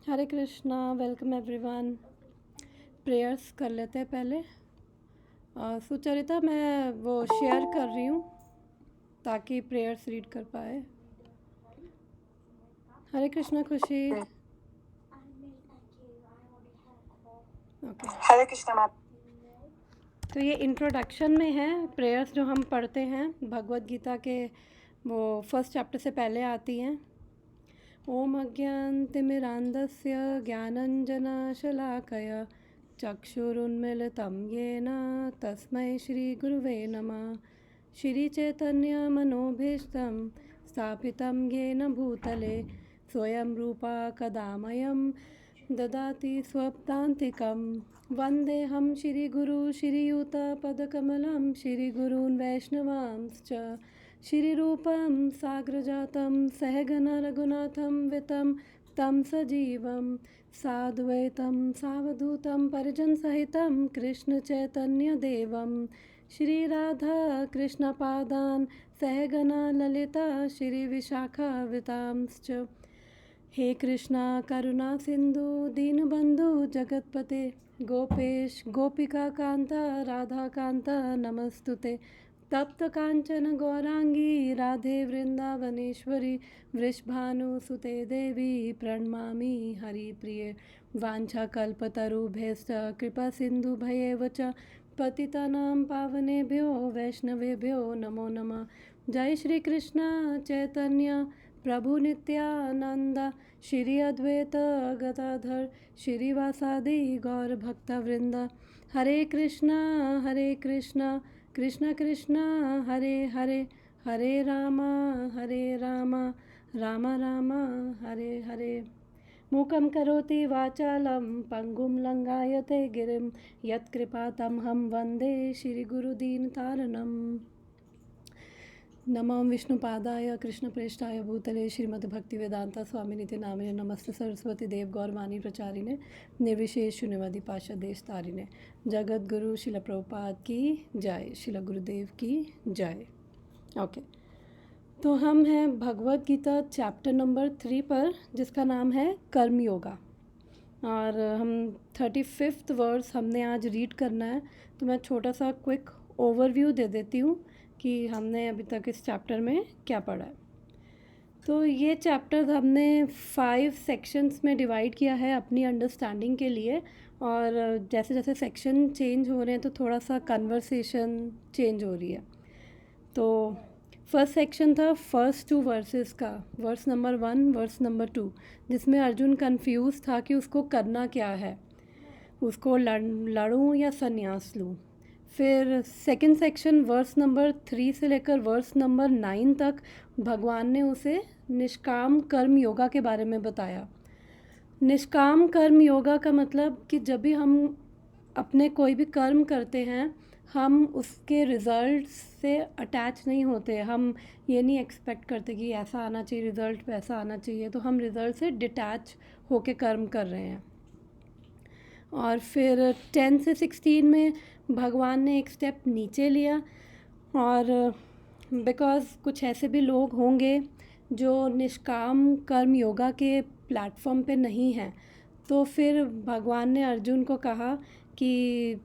हरे Krishna. Welcome everyone. Prayers कर लेते हैं पहले। सुचरिता, मैं वो शेयर कर रही हूँ ताकि प्रेयर्स रीड कर पाए। हरे कृष्णा खुशी। ओके, हरे कृष्णा मैम। तो ये इंट्रोडक्शन में है। प्रेयर्स जो हम पढ़ते हैं भगवत गीता के वो फर्स्ट चैप्टर से पहले आती हैं। ओम अज्ञानतिमिरान्धस्य ज्ञानञ्जनशलाकया चक्षुरुन्मीलितं येन तस्मै श्रीगुरुवे नमः। श्रीचैतन्यमनोभीष्टं स्थापितं येन भूतले स्वयं रूपा कदा मह्यं ददाति स्वपदान्तिकं। वन्देऽहं श्रीगुरु श्रीयुतपदकमलं श्रीगुरून् वैष्णवांश्च श्रीरूपं साग्रजातं सहगण रघुनाथं वितं तं सजीवं साद्वैतं सावधूतं परिजनसहितं कृष्णचैतन्यदेवं श्रीराधा कृष्णपादान् सहगणा ललिता श्रीविशाखावितांश्च। हे कृष्णा करुणा सिंधु दीनबंधु जगतपते गोपेश गोपिका कांता राधा कांता नमस्तुते। तप्त कांचन गौरांगी राधे वृंदावनेश्वरी वृषभानुसुते देवी प्रणमामि हरिप्रिये। वाञ्छाकल्पतरुभ्यश्च कृपा सिन्धुभ्येव च पतितानां पावनेभ्यो वैष्णवेभ्यो नमो नमः। जय श्री कृष्ण चैतन्य प्रभु नित्यानंद श्री अद्वैत गदाधर श्रीवासादि गौर भक्तवृंद। हरे कृष्णा कृष्णा कृष्णा हरे हरे हरे राम राम राम हरे हरे। मूकं करोति वाचालं पंगुं लंघायते गिरिं यत्कृपातमहं वन्दे श्रीगुरुदीनतारणम्। नमो विष्णुपादाय कृष्णप्रेष्ठाय भूतले श्रीमद्भक्तिवेदांता स्वामिनिति नामिने नमस्ते सरस्वती देव गौरवाणी प्रचारिणे निर्विशेष शून्यवादी पार्षद देश तारिणे। जगत गुरु शिल प्रभुपाद की जय, शिल गुरुदेव की जय। ओके, तो हम हैं भगवत गीता चैप्टर नंबर 3 पर, जिसका नाम है कर्म योगा। और हम 35th वर्स हमने आज रीड करना है। तो मैं छोटा सा क्विक ओवरव्यू दे देती हूँ कि हमने अभी तक इस चैप्टर में क्या पढ़ा है। तो ये चैप्टर हमने 5 सेक्शंस में डिवाइड किया है अपनी अंडरस्टैंडिंग के लिए। और जैसे जैसे सेक्शन चेंज हो रहे हैं तो थोड़ा सा कन्वर्सेशन चेंज हो रही है। तो फर्स्ट सेक्शन था फर्स्ट 2 वर्सेस का, वर्स नंबर 1 वर्स नंबर 2, जिसमें अर्जुन कंफ्यूज था कि उसको करना क्या है, उसको लड़ूं या संन्यास लूं। फिर सेकंड सेक्शन वर्स नंबर 3 से लेकर वर्स नंबर 9 तक भगवान ने उसे निष्काम कर्म योगा के बारे में बताया। निष्काम कर्म योगा का मतलब कि जब भी हम अपने कोई भी कर्म करते हैं हम उसके रिज़ल्ट से अटैच नहीं होते। हम ये नहीं एक्सपेक्ट करते कि ऐसा आना चाहिए रिज़ल्ट, वैसा आना चाहिए, तो हम रिज़ल्ट से डिटैच होके कर्म कर रहे हैं। और फिर 10 से 16 में भगवान ने एक स्टेप नीचे लिया। और बिकॉज़ कुछ ऐसे भी लोग होंगे जो निष्काम कर्म योगा के प्लेटफॉर्म पे नहीं हैं, तो फिर भगवान ने अर्जुन को कहा कि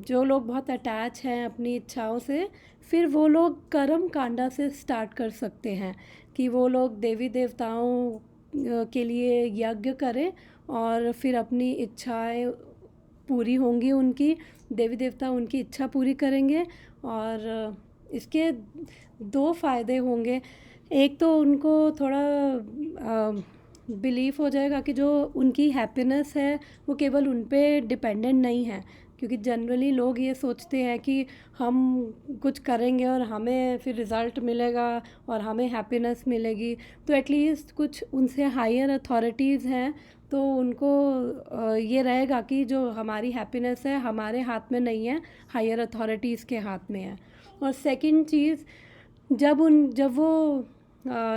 जो लोग बहुत अटैच हैं अपनी इच्छाओं से, फिर वो लोग कर्म कांडा से स्टार्ट कर सकते हैं कि वो लोग देवी देवताओं के लिए यज्ञ करें और फिर अपनी इच्छाएं पूरी होंगी उनकी, देवी देवता उनकी इच्छा पूरी करेंगे। और इसके 2 फ़ायदे होंगे। एक तो उनको थोड़ा बिलीफ हो जाएगा कि जो उनकी हैप्पीनेस है वो केवल उन पे डिपेंडेंट नहीं है, क्योंकि जनरली लोग ये सोचते हैं कि हम कुछ करेंगे और हमें फिर रिज़ल्ट मिलेगा और हमें हैप्पीनेस मिलेगी। तो एटलीस्ट कुछ उनसे हायर अथॉरिटीज़ हैं तो उनको ये रहेगा कि जो हमारी हैप्पीनेस है हमारे हाथ में नहीं है, हायर अथॉरिटीज़ के हाथ में है। और सेकंड चीज़, जब वो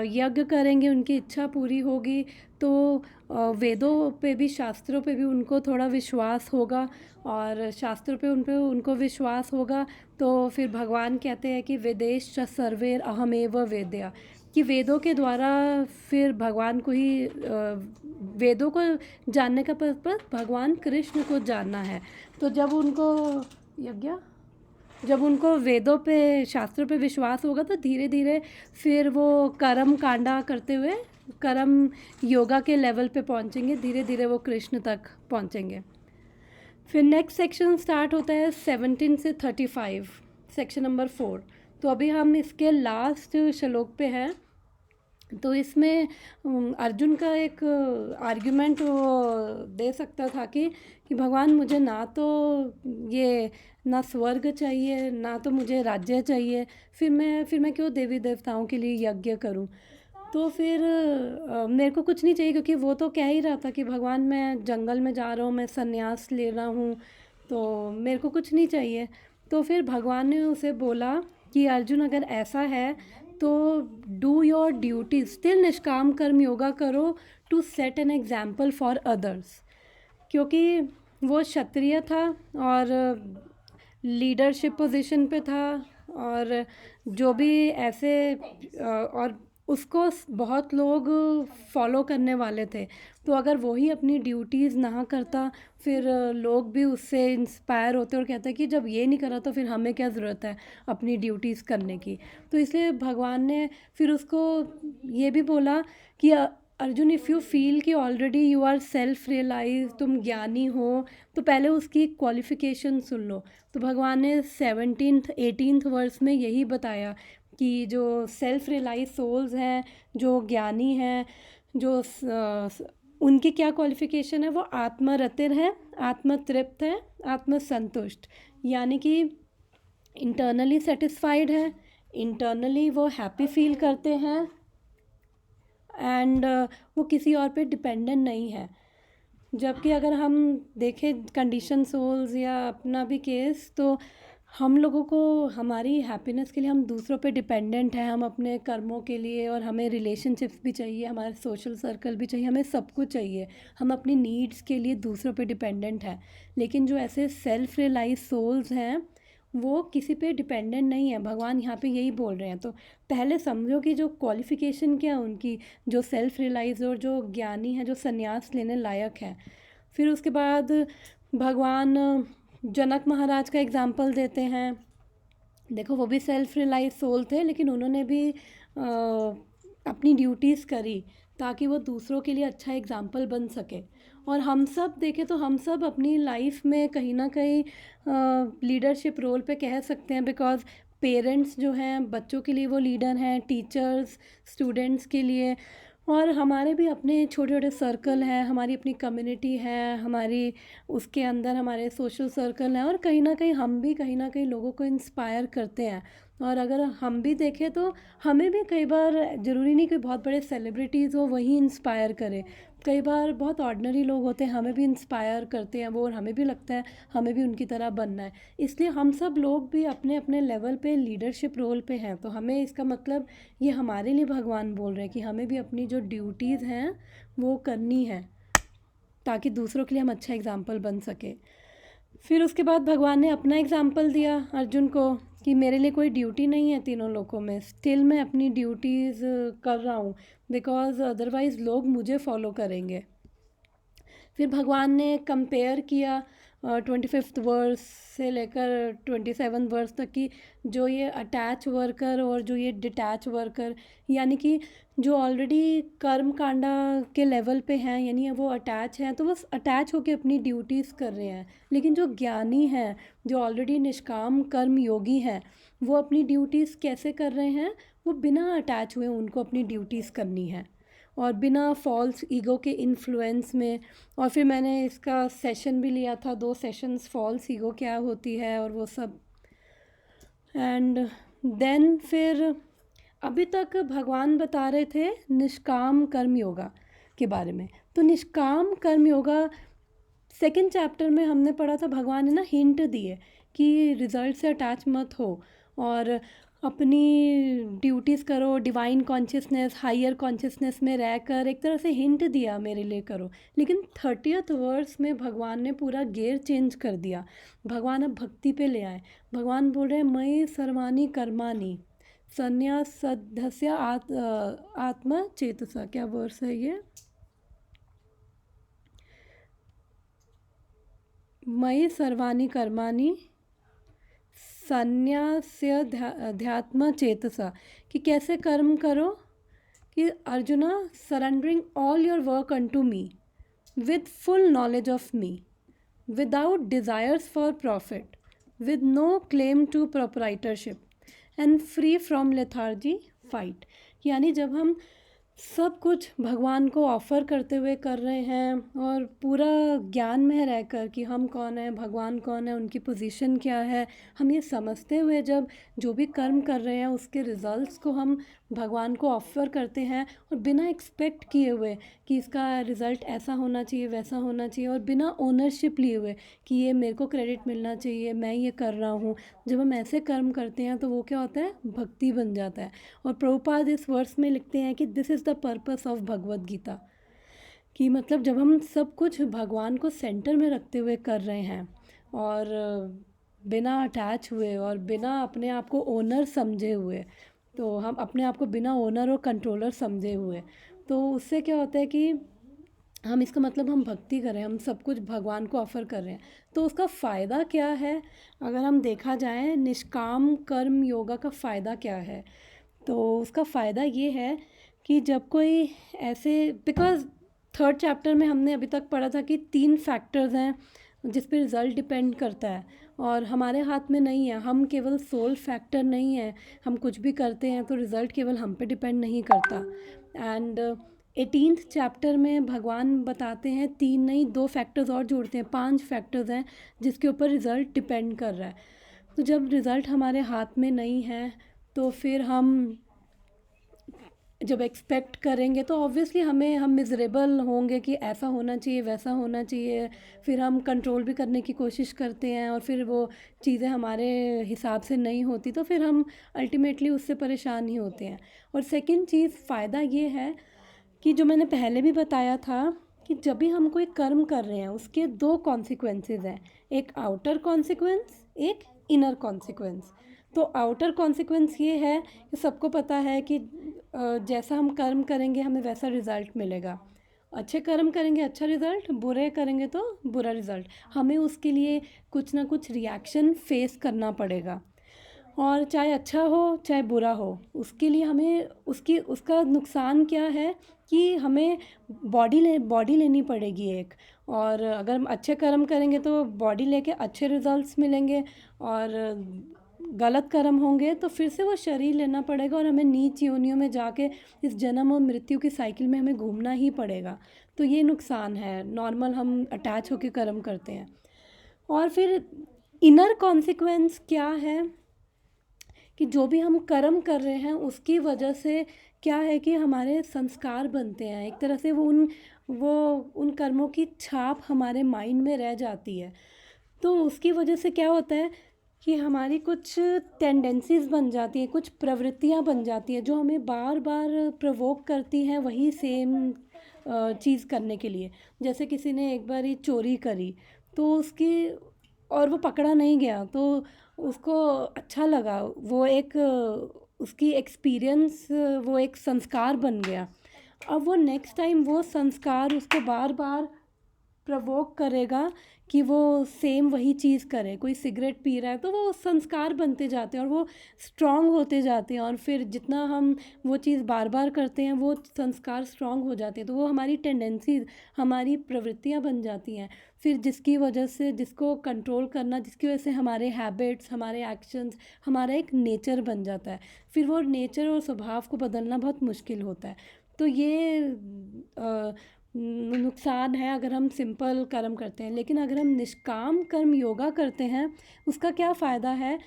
यज्ञ करेंगे उनकी इच्छा पूरी होगी तो वेदों पे भी, शास्त्रों पे भी उनको थोड़ा विश्वास होगा। और शास्त्रों पे उनको विश्वास होगा तो फिर भगवान कहते हैं कि वेदेश च सर्वेर अहमेव वेद्या, कि वेदों के द्वारा फिर भगवान को ही वेदों को जानने का पर्पस भगवान कृष्ण को जानना है। तो जब उनको वेदों पे शास्त्रों पे विश्वास होगा तो धीरे धीरे फिर वो कर्म कांडा करते हुए कर्म योगा के लेवल पे पहुंचेंगे, धीरे धीरे वो कृष्ण तक पहुंचेंगे। फिर नेक्स्ट सेक्शन स्टार्ट होता है 17 से 35, सेक्शन नंबर 4। तो अभी हम इसके लास्ट श्लोक पे हैं। तो इसमें अर्जुन का एक आर्ग्यूमेंट वो दे सकता था कि भगवान मुझे ना तो ये ना स्वर्ग चाहिए ना तो मुझे राज्य चाहिए, फिर मैं क्यों देवी देवताओं के लिए यज्ञ करूं। तो फिर मेरे को कुछ नहीं चाहिए, क्योंकि वो तो कह ही रहा था कि भगवान मैं जंगल में जा रहा हूँ, मैं संन्यास ले रहा हूँ, तो मेरे को कुछ नहीं चाहिए। तो फिर भगवान ने उसे बोला कि अर्जुन अगर ऐसा है तो डू योर ड्यूटी, स्टिल निष्काम कर्म योगा करो to set an example for others. क्योंकि वो क्षत्रिय था और लीडरशिप पोजीशन पे था, और जो भी ऐसे और उसको बहुत लोग फॉलो करने वाले थे। तो अगर वही अपनी ड्यूटीज़ ना करता फिर लोग भी उससे इंस्पायर होते और कहते कि जब ये नहीं करा तो फिर हमें क्या ज़रूरत है अपनी ड्यूटीज़ करने की। तो इसलिए भगवान ने फिर उसको ये भी बोला कि अर्जुन इफ़ यू फील कि already you are self realise, तुम ज्ञानी हो, तो पहले उसकी क्वालिफ़िकेशन सुन लो। तो भगवान ने 17th 18th वर्स में यही बताया कि जो सेल्फ रियलाइज सोल्स हैं, जो ज्ञानी हैं, जो उनकी क्या क्वालिफ़िकेशन है, वो आत्मरतिर है, आत्मतृप्त है, आत्मसंतुष्ट, यानी कि इंटरनली सेटिस्फाइड है, इंटरनली वो हैप्पी फील करते हैं, एंड वो किसी और पे डिपेंडेंट नहीं है। जबकि अगर हम देखें कंडीशन सोल्स या अपना भी केस, तो हम लोगों को हमारी हैप्पीनेस के लिए हम दूसरों पे डिपेंडेंट हैं, हम अपने कर्मों के लिए, और हमें रिलेशनशिप्स भी चाहिए, हमारे सोशल सर्कल भी चाहिए, हमें सब कुछ चाहिए, हम अपनी नीड्स के लिए दूसरों पे डिपेंडेंट हैं। लेकिन जो ऐसे सेल्फ रियलाइज सोल्स हैं वो किसी पे डिपेंडेंट नहीं है, भगवान यहाँ पे यही बोल रहे हैं। तो पहले समझो कि जो क्वालिफ़िकेशन क्या है उनकी, जो सेल्फ रियलाइज और जो ज्ञानी है, जो संन्यास लेने लायक है। फिर उसके बाद भगवान जनक महाराज का एग्जाम्पल देते हैं। देखो वो भी सेल्फ रियलाइज सोल थे, लेकिन उन्होंने भी अपनी ड्यूटीज़ करी ताकि वो दूसरों के लिए अच्छा एग्जाम्पल बन सके। और हम सब देखें तो हम सब अपनी लाइफ में कहीं ना कहीं लीडरशिप रोल पे कह सकते हैं, बिकॉज़ पेरेंट्स जो हैं बच्चों के लिए वो लीडर हैं, टीचर्स स्टूडेंट्स के लिए, और हमारे भी अपने छोटे छोटे सर्कल हैं, हमारी अपनी कम्युनिटी है, हमारी उसके अंदर हमारे सोशल सर्कल हैं, और कहीं ना कहीं हम भी कहीं ना कहीं लोगों को इंस्पायर करते हैं। और अगर हम भी देखें तो हमें भी कई बार ज़रूरी नहीं कि बहुत बड़े सेलिब्रिटीज़ हो वही इंस्पायर करे, कई बार बहुत ऑर्डिनरी लोग होते हैं हमें भी इंस्पायर करते हैं वो, और हमें भी लगता है हमें भी उनकी तरह बनना है। इसलिए हम सब लोग भी अपने अपने लेवल पे लीडरशिप रोल पे हैं। तो हमें इसका मतलब ये हमारे लिए भगवान बोल रहे हैं कि हमें भी अपनी जो ड्यूटीज़ हैं वो करनी है ताकि दूसरों के लिए हम अच्छा एग्जाम्पल बन सके। फिर उसके बाद भगवान ने अपना एग्जाम्पल दिया अर्जुन को कि मेरे लिए कोई ड्यूटी नहीं है तीनों लोकों में, स्टिल मैं अपनी ड्यूटीज़ कर रहा हूँ, बिकॉज़ अदरवाइज़ लोग मुझे फॉलो करेंगे। फिर भगवान ने कंपेयर किया 25th वर्स से लेकर 27th वर्स तक की, जो ये अटैच वर्कर और जो ये डिटैच वर्कर, यानी कि जो ऑलरेडी कर्म कांडा के लेवल पे हैं, यानी वो अटैच हैं तो वो अटैच होकर अपनी ड्यूटीज़ कर रहे हैं। लेकिन जो ज्ञानी हैं, जो ऑलरेडी निष्काम कर्म योगी हैं, वो अपनी ड्यूटीज़ कैसे कर रहे हैं, वो बिना अटैच हुए उनको अपनी ड्यूटीज़ करनी है और बिना फॉल्स ईगो के इन्फ्लुएंस में। और फिर मैंने इसका सेशन भी लिया था, 2 सेशंस, फॉल्स ईगो क्या होती है और वो सब। एंड देन फिर अभी तक भगवान बता रहे थे निष्काम कर्म योगा के बारे में। तो निष्काम कर्म योगा सेकंड चैप्टर में हमने पढ़ा था, भगवान ने ना हिंट दिए कि रिज़ल्ट से अटैच मत हो और अपनी ड्यूटीज़ करो, डिवाइन कॉन्शियसनेस, हायर कॉन्शियसनेस में रहकर, एक तरह से हिंट दिया मेरे लिए करो। लेकिन 30th वर्स में भगवान ने पूरा गियर चेंज कर दिया, भगवान अब भक्ति पे ले आए। भगवान बोल रहे हैं मयि सर्वाणी कर्माणि, संन्यासधस्य आत्मचेतसा, क्या वर्स है ये? मयि सर्वाणि कर्माणि संन्यास्य ध्यात्म चेतसा, कि कैसे कर्म करो, कि arjuna surrendering all your work unto me with full knowledge of me, without desires for profit, with no claim to proprietorship, and free from lethargy, fight. यानी जब हम सब कुछ भगवान को ऑफ़र करते हुए कर रहे हैं और पूरा ज्ञान में रहकर कि हम कौन है, भगवान कौन है, उनकी पोजीशन क्या है, हम ये समझते हुए जब जो भी कर्म कर रहे हैं उसके रिज़ल्ट्स को हम भगवान को ऑफ़र करते हैं, और बिना एक्सपेक्ट किए हुए कि इसका रिज़ल्ट ऐसा होना चाहिए, वैसा होना चाहिए, और बिना ओनरशिप लिए हुए कि ये मेरे को क्रेडिट मिलना चाहिए, मैं ये कर रहा हूँ, जब हम ऐसे कर्म करते हैं तो वो क्या होता है, भक्ति बन जाता है। और प्रभुपाद इस वर्स में लिखते हैं कि this is the purpose of Bhagavad Gita, कि मतलब जब हम सब कुछ भगवान को सेंटर में रखते हुए कर रहे हैं और बिना अटैच हुए और बिना अपने आप को ओनर समझे हुए, तो हम अपने आप को बिना ओनर और कंट्रोलर समझे हुए, तो उससे क्या होता है कि हम इसका मतलब हम भक्ति कर रहे हैं, हम सब कुछ भगवान को ऑफ़र कर रहे हैं। तो उसका फ़ायदा क्या है, अगर हम देखा जाए निष्काम कर्म योगा का फ़ायदा क्या है, तो उसका फ़ायदा ये है कि जब कोई ऐसे, बिकॉज़ थर्ड चैप्टर में हमने अभी तक पढ़ा था कि 3 फैक्टर्स हैं जिस पे रिज़ल्ट डिपेंड करता है और हमारे हाथ में नहीं है, हम केवल सोल फैक्टर नहीं है, हम कुछ भी करते हैं तो रिज़ल्ट केवल हम पे डिपेंड नहीं करता। एंड 18th चैप्टर में भगवान बताते हैं 3 नहीं 2 फैक्टर्स और जोड़ते हैं, 5 फैक्टर्स हैं जिसके ऊपर रिज़ल्ट डिपेंड कर रहा है। तो जब रिज़ल्ट हमारे हाथ में नहीं है तो फिर हम जब एक्सपेक्ट करेंगे तो ऑब्वियसली हम मिज़रेबल होंगे कि ऐसा होना चाहिए, वैसा होना चाहिए, फिर हम कंट्रोल भी करने की कोशिश करते हैं और फिर वो चीज़ें हमारे हिसाब से नहीं होती तो फिर हम अल्टीमेटली उससे परेशान ही होते हैं। और सेकंड चीज़ फ़ायदा ये है कि जो मैंने पहले भी बताया था कि जब भी हम कोई कर्म कर रहे हैं उसके 2 कॉन्सिक्वेंसेस हैं, एक आउटर कॉन्सिक्वेंस, एक इनर कॉन्सिक्वेंस। तो आउटर कॉन्सिक्वेंस ये है कि सबको पता है कि जैसा हम कर्म करेंगे हमें वैसा रिज़ल्ट मिलेगा, अच्छे कर्म करेंगे अच्छा रिज़ल्ट, बुरे करेंगे तो बुरा रिज़ल्ट, हमें उसके लिए कुछ ना कुछ रिएक्शन फेस करना पड़ेगा, और चाहे अच्छा हो चाहे बुरा हो उसके लिए हमें उसका नुकसान क्या है कि हमें बॉडी लेनी पड़ेगी एक, और अगर हम अच्छे कर्म करेंगे तो बॉडी लेके अच्छे रिजल्ट्स मिलेंगे, और गलत कर्म होंगे तो फिर से वो शरीर लेना पड़ेगा और हमें नीच योनियों में जाके इस जन्म और मृत्यु की साइकिल में हमें घूमना ही पड़ेगा। तो ये नुकसान है नॉर्मल हम अटैच होकर कर्म करते हैं। और फिर इनर कॉन्सिक्वेंस क्या है कि जो भी हम कर्म कर रहे हैं उसकी वजह से क्या है कि हमारे संस्कार बनते हैं, एक तरह से वो उन कर्मों की छाप हमारे माइंड में रह जाती है। तो उसकी वजह से क्या होता है कि हमारी कुछ टेंडेंसीज़ बन जाती हैं, कुछ प्रवृत्तियां बन जाती हैं जो हमें बार बार प्रोवोक करती हैं वही सेम चीज़ करने के लिए। जैसे किसी ने एक बार ही चोरी करी तो उसकी और वो पकड़ा नहीं गया तो उसको अच्छा लगा, वो एक उसकी एक्सपीरियंस, वो एक संस्कार बन गया। अब वो नेक्स्ट टाइम वो संस्कार उसको बार बार प्रवोक करेगा कि वो सेम वही चीज़ करे। कोई सिगरेट पी रहा है तो वो संस्कार बनते जाते हैं और वो स्ट्रॉन्ग होते जाते हैं, और फिर जितना हम वो चीज़ बार बार करते हैं वो संस्कार स्ट्रॉन्ग हो जाते हैं, तो वो हमारी टेंडेंसीज, हमारी प्रवृत्तियाँ बन जाती हैं। फिर जिसकी वजह से जिसको कंट्रोल करना, जिसकी वजह से हमारे हैबिट्स, हमारे एक्शंस, हमारा एक नेचर बन जाता है। फिर वो नेचर और स्वभाव को बदलना बहुत मुश्किल होता है। तो ये नुकसान है अगर हम सिंपल कर्म करते हैं। लेकिन अगर हम निष्काम कर्म योगा करते हैं उसका क्या फ़ायदा है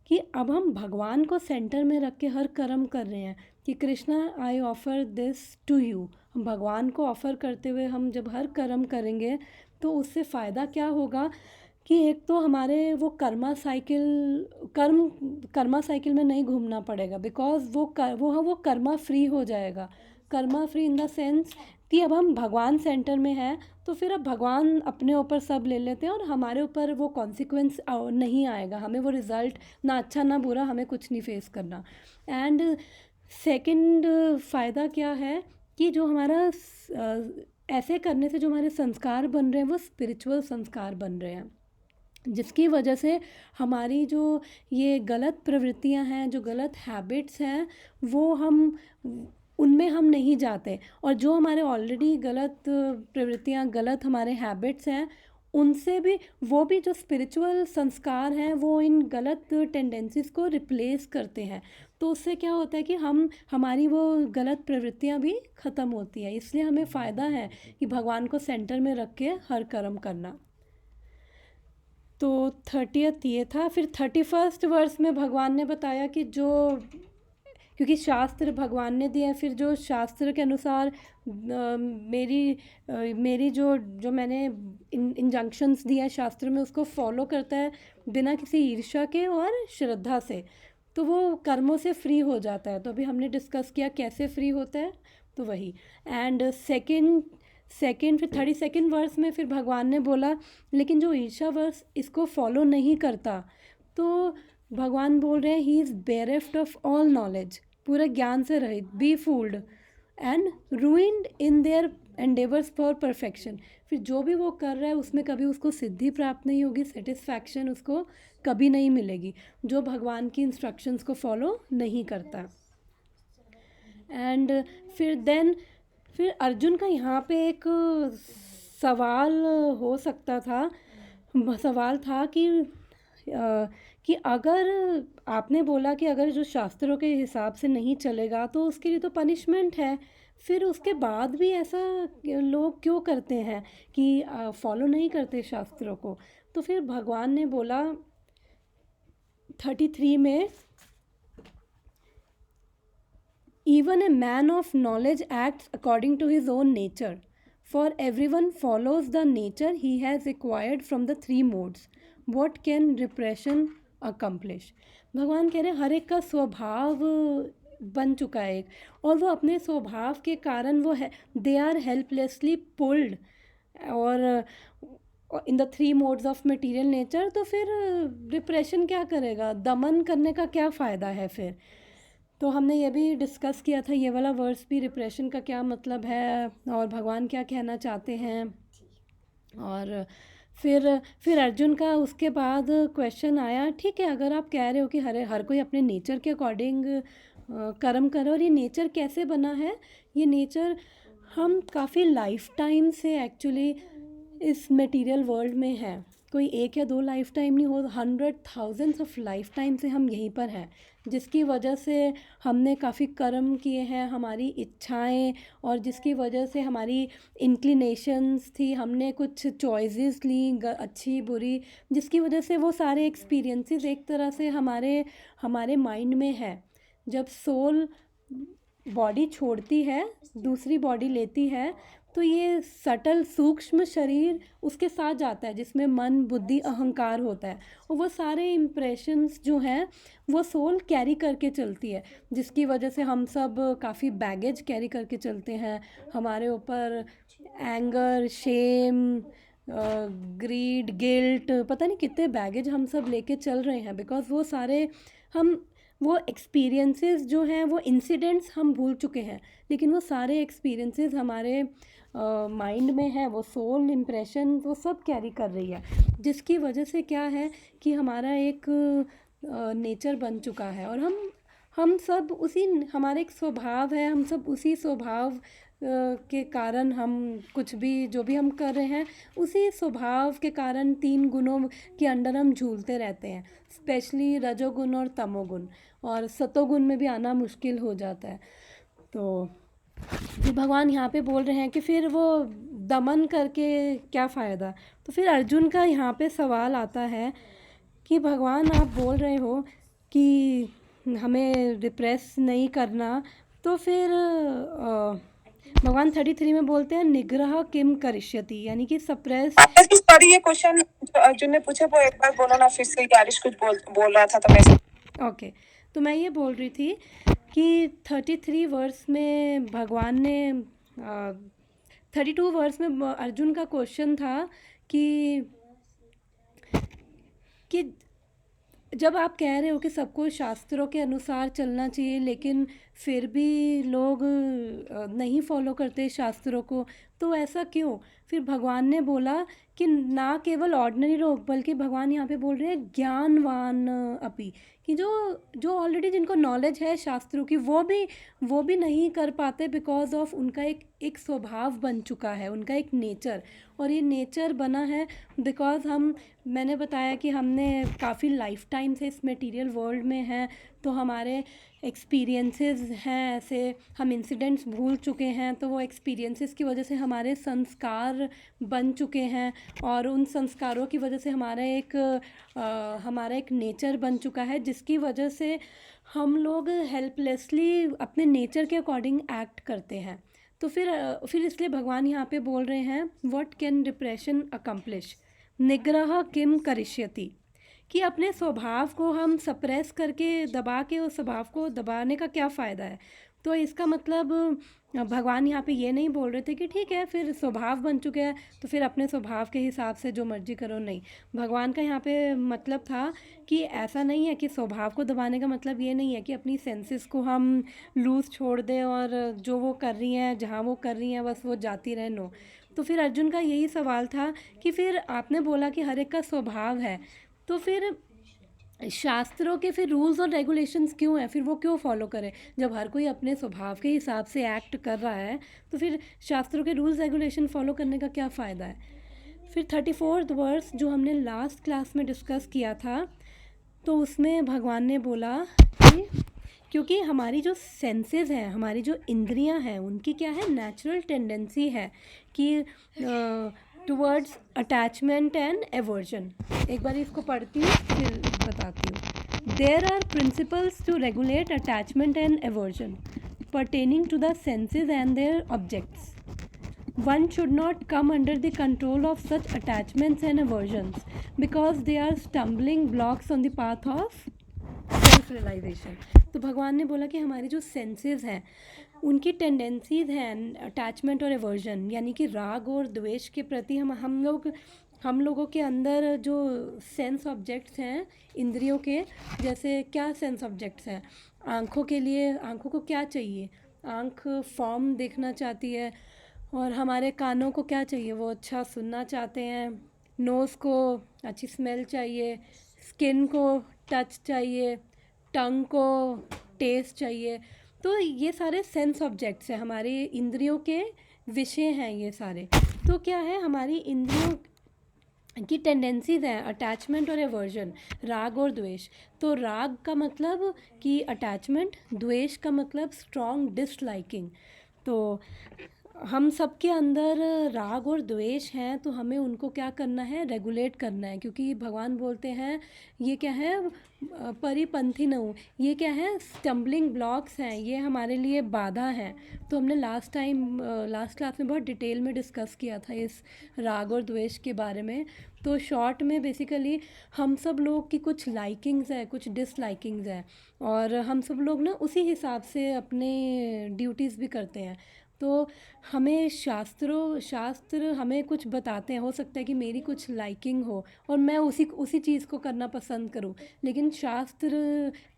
कि अब हम भगवान को सेंटर में रख के हर कर्म कर रहे हैं कि कृष्णा आई ऑफ़र दिस टू यू। हम भगवान को ऑफ़र करते हुए हम जब हर कर्म करेंगे तो उससे फ़ायदा क्या होगा कि एक तो हमारे वो कर्मा साइकिल में नहीं घूमना पड़ेगा, बिकॉज़ वो कर्मा फ्री हो जाएगा। Karma free in the sense कि अब हम भगवान सेंटर में हैं तो फिर अब भगवान अपने ऊपर सब ले लेते हैं और हमारे ऊपर वो कॉन्सिक्वेंस नहीं आएगा, हमें वो रिज़ल्ट ना अच्छा ना बुरा, हमें कुछ नहीं फेस करना। एंड सेकंड फ़ायदा क्या है कि जो हमारा ऐसे करने से जो हमारे संस्कार बन रहे हैं वो स्पिरिचुअल संस्कार बन रहे हैं, जिसकी वजह से हमारी जो ये गलत प्रवृत्तियां हैं, जो गलत हैबिट्स हैं, वो उनमें हम नहीं जाते। और जो हमारे ऑलरेडी गलत प्रवृत्तियां, गलत हमारे हैबिट्स हैं, उनसे भी वो भी जो स्पिरिचुअल संस्कार हैं वो इन गलत टेंडेंसीज को रिप्लेस करते हैं। तो उससे क्या होता है कि हमारी वो गलत प्रवृत्तियां भी ख़त्म होती हैं। इसलिए हमें फ़ायदा है कि भगवान को सेंटर में रख के हर कर्म करना। तो 30th ये था। फिर 31st वर्स में भगवान ने बताया कि जो, क्योंकि शास्त्र भगवान ने दिए हैं, फिर जो शास्त्र के अनुसार मेरी जो मैंने इंजंक्शंस दिए हैं शास्त्र में, उसको फॉलो करता है बिना किसी ईर्ष्या के और श्रद्धा से, तो वो कर्मों से फ्री हो जाता है। तो अभी हमने डिस्कस किया कैसे फ्री होता है, तो वही। एंड सेकेंड फिर 32nd वर्स में फिर भगवान ने बोला लेकिन जो ईर्ष्या वर्स इसको फॉलो नहीं करता, तो भगवान बोल रहे हैं he is bereft of all knowledge, पूरा ज्ञान से रहित, be fooled and ruined in their endeavours for perfection. फिर जो भी वो कर रहा है उसमें कभी उसको सिद्धि प्राप्त नहीं होगी, सेटिस्फैक्शन उसको कभी नहीं मिलेगी, जो भगवान की इंस्ट्रक्शंस को फॉलो नहीं करता। एंड फिर अर्जुन का यहाँ पे एक सवाल हो सकता था, सवाल था कि अगर आपने बोला कि अगर जो शास्त्रों के हिसाब से नहीं चलेगा तो उसके लिए तो पनिशमेंट है, फिर उसके बाद भी ऐसा लोग क्यों करते हैं कि फॉलो नहीं करते शास्त्रों को। तो फिर भगवान ने बोला 33 में, Even a man of knowledge acts according to his own nature, for everyone follows the nature he has acquired from the three modes. What can repression accomplish? भगवान कह रहे हैं हर एक का स्वभाव बन चुका है एक, और वो अपने स्वभाव के कारण वो है दे आर हेल्पलेसली पुल्ड और in the three modes of material nature. तो फिर रिप्रेशन क्या करेगा, दमन करने का क्या फ़ायदा है फिर। तो हमने ये भी डिस्कस किया था, ये वाला वर्स भी, रिप्रेशन का क्या मतलब है और भगवान क्या कहना चाहते हैं। और फिर अर्जुन का उसके बाद क्वेश्चन आया, ठीक है अगर आप कह रहे हो कि हर कोई अपने नेचर के अकॉर्डिंग कर्म करे, और ये नेचर कैसे बना है, ये नेचर हम काफ़ी लाइफ टाइम से एक्चुअली इस मटेरियल वर्ल्ड में है, कोई एक या दो लाइफ टाइम नहीं हो, 100,000 ऑफ लाइफ टाइम से हम यहीं पर हैं, जिसकी वजह से हमने काफ़ी कर्म किए हैं, हमारी इच्छाएं, और जिसकी वजह से हमारी इंक्लिनेशंस थी, हमने कुछ चॉइसेस ली अच्छी बुरी, जिसकी वजह से वो सारे एक्सपीरियंसेस एक तरह से हमारे माइंड में है। जब सोल बॉडी छोड़ती है, दूसरी बॉडी लेती है, तो ये सटल सूक्ष्म शरीर उसके साथ जाता है जिसमें मन, बुद्धि, अहंकार होता है, और वो सारे इम्प्रेशंस जो हैं वो सोल कैरी करके चलती है, जिसकी वजह से हम सब काफ़ी बैगेज कैरी करके चलते हैं। हमारे ऊपर एंगर, शेम, ग्रीड, गिल्ट, पता नहीं कितने बैगेज हम सब लेके चल रहे हैं, बिकॉज वो सारे वो एक्सपीरियंसेस जो हैं, वो इंसिडेंट्स हम भूल चुके हैं, लेकिन वो सारे एक्सपीरियंसेस हमारे माइंड में है, वो सोल इम्प्रेशन वो सब कैरी कर रही है, जिसकी वजह से क्या है कि हमारा एक नेचर बन चुका है, और हम सब उसी, हमारा एक स्वभाव है, हम सब उसी स्वभाव के कारण हम कुछ भी जो भी हम कर रहे हैं, उसी स्वभाव के कारण 3 गुणों के अंडर हम झूलते रहते हैं, स्पेशली रजोगुण और तमोगुण, और सतोगुण में भी आना मुश्किल हो जाता है। तो भगवान यहाँ पे बोल रहे हैं कि फिर वो दमन करके क्या फ़ायदा। तो फिर अर्जुन का यहाँ पे सवाल आता है कि भगवान आप बोल रहे हो कि हमें रिप्रेस नहीं करना, तो फिर भगवान 33 में बोलते हैं निग्रह किम करिष्यति, यानी कि सप्रेस। सॉरी, ये क्वेश्चन जो अर्जुन ने पूछा वो एक बार बोलो ना फिर से, यारिश कुछ बोल रहा था तो मैं ओके। तो मैं ये बोल रही थी कि 33 वर्स में भगवान ने 32 वर्स में अर्जुन का क्वेश्चन था कि जब आप कह रहे हो कि सबको शास्त्रों के अनुसार चलना चाहिए, लेकिन फिर भी लोग नहीं फॉलो करते शास्त्रों को, तो ऐसा क्यों? फिर भगवान ने बोला कि ना केवल ऑर्डिनरी लोग, बल्कि भगवान यहाँ पे बोल रहे हैं ज्ञानवान अपि, कि जो जो ऑलरेडी जिनको नॉलेज है शास्त्रों की, वो भी नहीं कर पाते, बिकॉज ऑफ उनका एक स्वभाव बन चुका है, उनका एक नेचर। और ये नेचर बना है बिकॉज मैंने बताया कि हमने काफ़ी लाइफ टाइम से इस मटेरियल वर्ल्ड में हैं, तो हमारे एक्सपीरियंसेस हैं ऐसे, हम इंसिडेंट्स भूल चुके हैं, तो वो एक्सपीरियंसेस की वजह से हमारे संस्कार बन चुके हैं, और उन संस्कारों की वजह से हमारा एक नेचर बन चुका है, जिसकी वजह से हम लोग हेल्पलेसली अपने नेचर के अकॉर्डिंग एक्ट करते हैं। तो फिर इसलिए भगवान यहाँ पे बोल रहे हैं व्हाट कैन डिप्रेशन अकम्प्लिश निग्रह किम करिष्यति, कि अपने स्वभाव को हम सप्रेस करके दबा के उस स्वभाव को दबाने का क्या फ़ायदा है। तो इसका मतलब भगवान यहाँ पे ये नहीं बोल रहे थे कि ठीक है फिर स्वभाव बन चुके हैं तो फिर अपने स्वभाव के हिसाब से जो मर्जी करो, नहीं। भगवान का यहाँ पे मतलब था कि ऐसा नहीं है कि स्वभाव को दबाने का मतलब ये नहीं है कि अपनी सेंसेस को हम लूज़ छोड़ दें और जो वो कर रही हैं, जहाँ वो कर रही हैं बस वो जाती रहे, नो। तो फिर अर्जुन का यही सवाल था कि फिर आपने बोला कि हर एक का स्वभाव है, तो फिर शास्त्रों के फिर रूल्स और रेगुलेशंस क्यों हैं? फिर वो क्यों फॉलो करें? जब हर कोई अपने स्वभाव के हिसाब से एक्ट कर रहा है, तो फिर शास्त्रों के रूल्स रेगुलेशन फॉलो करने का क्या फ़ायदा है? फिर 34th वर्स जो हमने लास्ट क्लास में डिस्कस किया था, तो उसमें भगवान ने बोला कि क्योंकि हमारी जो सेंसेस हैं, हमारी जो इंद्रियां हैं, उनकी क्या है, नेचुरल टेंडेंसी है कि टुवर्ड्स अटैचमेंट एंड एवर्जन। एक बार इसको पढ़ती हूँ फिर बताती हूँ। There are principles to regulate attachment and aversion pertaining to the senses and their objects. One should not come under the control of such attachments and aversions because they are stumbling blocks on the path of self realisation. तो भगवान ने बोला कि हमारी जो senses हैं उनकी tendencies हैं अटैचमेंट और एवर्जन, यानी कि राग और द्वेष के प्रति हम लोगों के अंदर जो सेंस ऑब्जेक्ट्स हैं इंद्रियों के, जैसे क्या सेंस ऑब्जेक्ट्स हैं, आँखों के लिए आँखों को क्या चाहिए, आँख फॉर्म देखना चाहती है, और हमारे कानों को क्या चाहिए, वो अच्छा सुनना चाहते हैं, नोज़ को अच्छी स्मेल चाहिए, स्किन को टच चाहिए, टंग को टेस्ट चाहिए। तो ये सारे सेंस ऑब्जेक्ट्स हैं, हमारी इंद्रियों के विषय हैं ये सारे। तो क्या है, हमारी इंद्रियों की टेंडेंसीज हैं अटैचमेंट और एवर्जन, राग और द्वेष। तो राग का मतलब कि अटैचमेंट, द्वेष का मतलब स्ट्रॉन्ग डिसलाइकिंग। तो हम सबके अंदर राग और द्वेष हैं, तो हमें उनको क्या करना है, रेगुलेट करना है, क्योंकि भगवान बोलते हैं ये क्या है, परिपंथी न हो, ये क्या है, स्टम्बलिंग ब्लॉक्स हैं, ये हमारे लिए बाधा हैं। तो हमने लास्ट क्लास में बहुत डिटेल में डिस्कस किया था इस राग और द्वेष के बारे में। तो शॉर्ट में बेसिकली हम सब लोग की कुछ लाइकिंग्स है, कुछ डिसलाइकिंग्स है, और हम सब लोग ना उसी हिसाब से अपने ड्यूटीज़ भी करते हैं। तो हमें शास्त्र हमें कुछ बताते हैं, हो सकता है कि मेरी कुछ लाइकिंग हो और मैं उसी चीज़ को करना पसंद करूं, लेकिन शास्त्र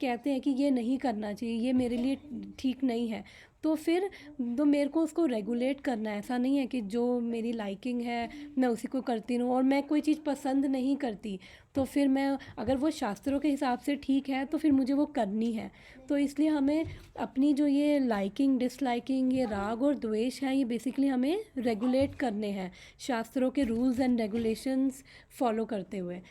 कहते हैं कि ये नहीं करना चाहिए, ये मेरे लिए ठीक नहीं है। तो फिर तो मेरे को उसको रेगुलेट करना है। ऐसा नहीं है कि जो मेरी लाइकिंग है मैं उसी को करती रहूँ, और मैं कोई चीज़ पसंद नहीं करती तो फिर मैं, अगर वो शास्त्रों के हिसाब से ठीक है तो फिर मुझे वो करनी है। तो इसलिए हमें अपनी जो ये लाइकिंग डिसलाइकिंग, ये राग और द्वेष है, ये बेसिकली हमें रेगुलेट करने हैं शास्त्रों के रूल्स एंड रेगुलेशंस फॉलो करते हुए।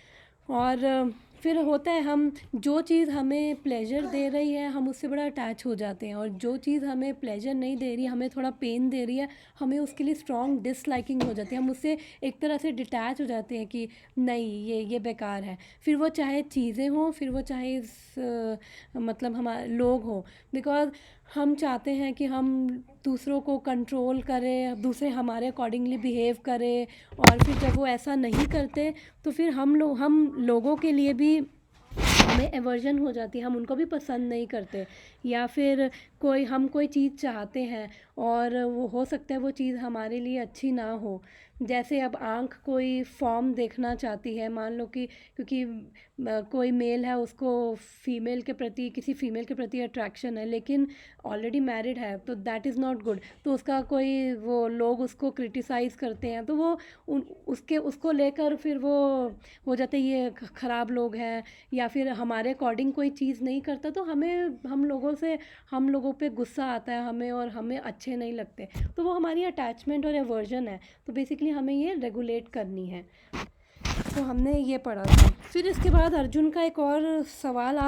और फिर होता है, हम जो चीज़ हमें प्लेजर दे रही है हम उससे बड़ा अटैच हो जाते हैं, और जो चीज़ हमें प्लेजर नहीं दे रही है, हमें थोड़ा पेन दे रही है, हमें उसके लिए स्ट्रॉन्ग डिसलाइकिंग हो जाती है, हम उससे एक तरह से डिटैच हो जाते हैं कि नहीं ये बेकार है। फिर वो चाहे चीज़ें हों, फिर वो चाहे मतलब हमारे लोग हों, बिकॉज हम चाहते हैं कि हम दूसरों को कंट्रोल करें, दूसरे हमारे अकॉर्डिंगली बिहेव करें, और फिर जब वो ऐसा नहीं करते तो फिर हम लोगों के लिए भी हमें एवर्जन हो जाती है, हम उनको भी पसंद नहीं करते। या फिर हम कोई चीज़ चाहते हैं और वो हो सकता है वो चीज़ हमारे लिए अच्छी ना हो। जैसे अब आँख कोई फॉर्म देखना चाहती है, मान लो कि क्योंकि कोई मेल है, उसको फीमेल के प्रति, किसी फीमेल के प्रति अट्रैक्शन है, लेकिन ऑलरेडी मैरिड है, तो दैट इज़ नॉट गुड। तो उसका कोई वो लोग उसको क्रिटिसाइज़ करते हैं, तो वो उसको लेकर फिर वो हो जाते हैं ये ख़राब लोग हैं, या फिर हमारे अकॉर्डिंग कोई चीज़ नहीं करता, तो हम लोगों पे गुस्सा आता है हमें, और हमें अच्छे नहीं लगते। तो वो हमारी अटैचमेंट और एवर्जन है। तो बेसिकली हमें ये रेगुलेट करनी है। तो हमने ये पढ़ा था। फिर इसके बाद अर्जुन का एक और सवाल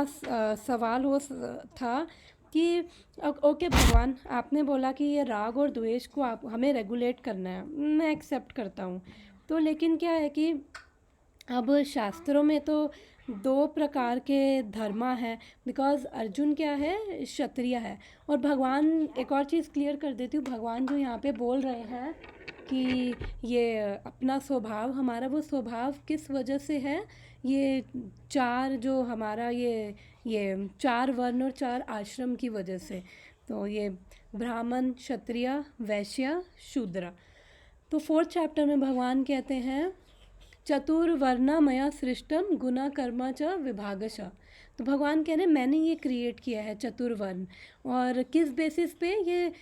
था कि ओके भगवान, आपने बोला कि ये राग और द्वेष को आप हमें रेगुलेट करना है, मैं एक्सेप्ट करता हूँ। तो लेकिन क्या है कि अब शास्त्रों में तो 2 प्रकार के धर्मा है, बिकॉज़ अर्जुन क्या है, क्षत्रिय है। और भगवान, एक और चीज़ क्लियर कर देती हूँ, भगवान जो यहाँ पे बोल रहे हैं कि ये अपना स्वभाव, हमारा वो स्वभाव किस वजह से है, ये 4 जो हमारा ये 4 वर्ण और 4 आश्रम की वजह से। तो ये ब्राह्मण, क्षत्रिय, वैश्य, शूद्र। तो 4th चैप्टर में भगवान कहते हैं चतुर्वर्णा मया सृष्टम गुना कर्मा च विभागश। तो भगवान कह रहे हैं मैंने ये क्रिएट किया है चतुर्वर्ण। और किस बेसिस पे, ये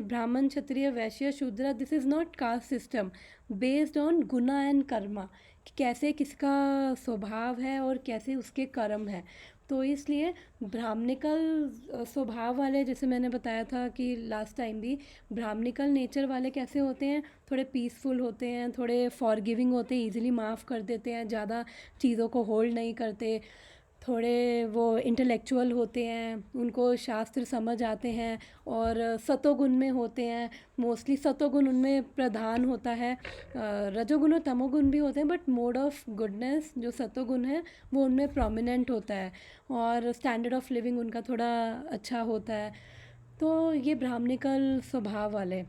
ब्राह्मण, क्षत्रिय, वैश्य, शूद्र, this is not caste system, based on Guna and Karma, कि कैसे किसका स्वभाव है और कैसे उसके कर्म है। तो इसलिए ब्राह्मणिकल स्वभाव वाले, जैसे मैंने बताया था कि लास्ट टाइम भी, ब्राह्मणिकल नेचर वाले कैसे होते हैं, थोड़े पीसफुल होते हैं, थोड़े फॉरगिविंग होते हैं, इजीली माफ़ कर देते हैं, ज़्यादा चीज़ों को होल्ड नहीं करते, थोड़े वो इंटेलेक्चुअल होते हैं, उनको शास्त्र समझ आते हैं, और सतोगुण में होते हैं। मोस्टली सतोगुण उनमें प्रधान होता है, रजोगुण और तमोगुण भी होते हैं, बट मोड ऑफ गुडनेस जो सतोगुण है वो उनमें प्रोमिनेंट होता है, और स्टैंडर्ड ऑफ लिविंग उनका थोड़ा अच्छा होता है। तो ये ब्राह्मणिकल स्वभाव वाले।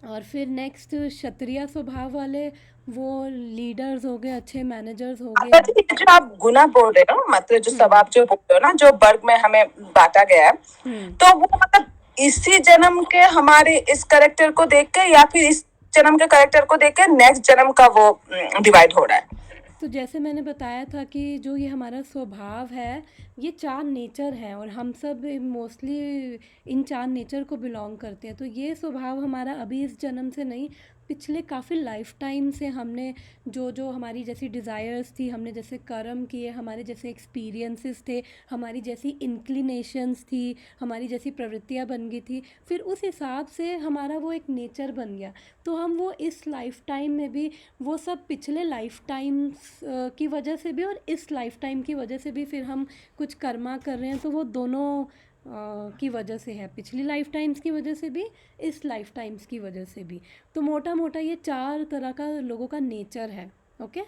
और फिर नेक्स्ट क्षत्रिय स्वभाव वाले, वो लीडर्स हो गए, अच्छे मैनेजर्स हो गए। पर ये जो आप गुना बोल रहे हो, मतलब जो स्वभाव जो बोल रहे हो ना, जो वर्ग में हमें बांटा गया है, तो वो मतलब इसी जन्म के हमारे इस करेक्टर को देख के, या फिर इस जन्म के करेक्टर को देख के नेक्स्ट जन्म का वो डिवाइड हो रहा है? तो जैसे मैंने बताया था कि जो ये हमारा स्वभाव है, ये 4 नेचर हैं, और हम सब मोस्टली इन 4 नेचर को बिलोंग करते हैं। तो ये स्वभाव हमारा अभी इस जन्म से नहीं, पिछले काफ़ी लाइफ टाइम से हमने जो हमारी जैसी डिज़ायर्स थी, हमने जैसे कर्म किए, हमारे जैसे एक्सपीरियंसेस थे, हमारी जैसी इंक्लिनेशंस थी, हमारी जैसी प्रवृत्तियाँ बन गई थी, फिर उस हिसाब से हमारा वो एक नेचर बन गया। तो हम वो इस लाइफ टाइम में भी, वो सब पिछले लाइफ टाइम्स की वजह से भी और इस लाइफ टाइम की वजह से भी फिर हम कुछ कर्मा कर रहे हैं, तो वो दोनों की वजह से है, पिछली लाइफ टाइम्स की वजह से भी, इस लाइफ टाइम्स की वजह से भी। तो मोटा मोटा ये 4 तरह का लोगों का नेचर है। ओके,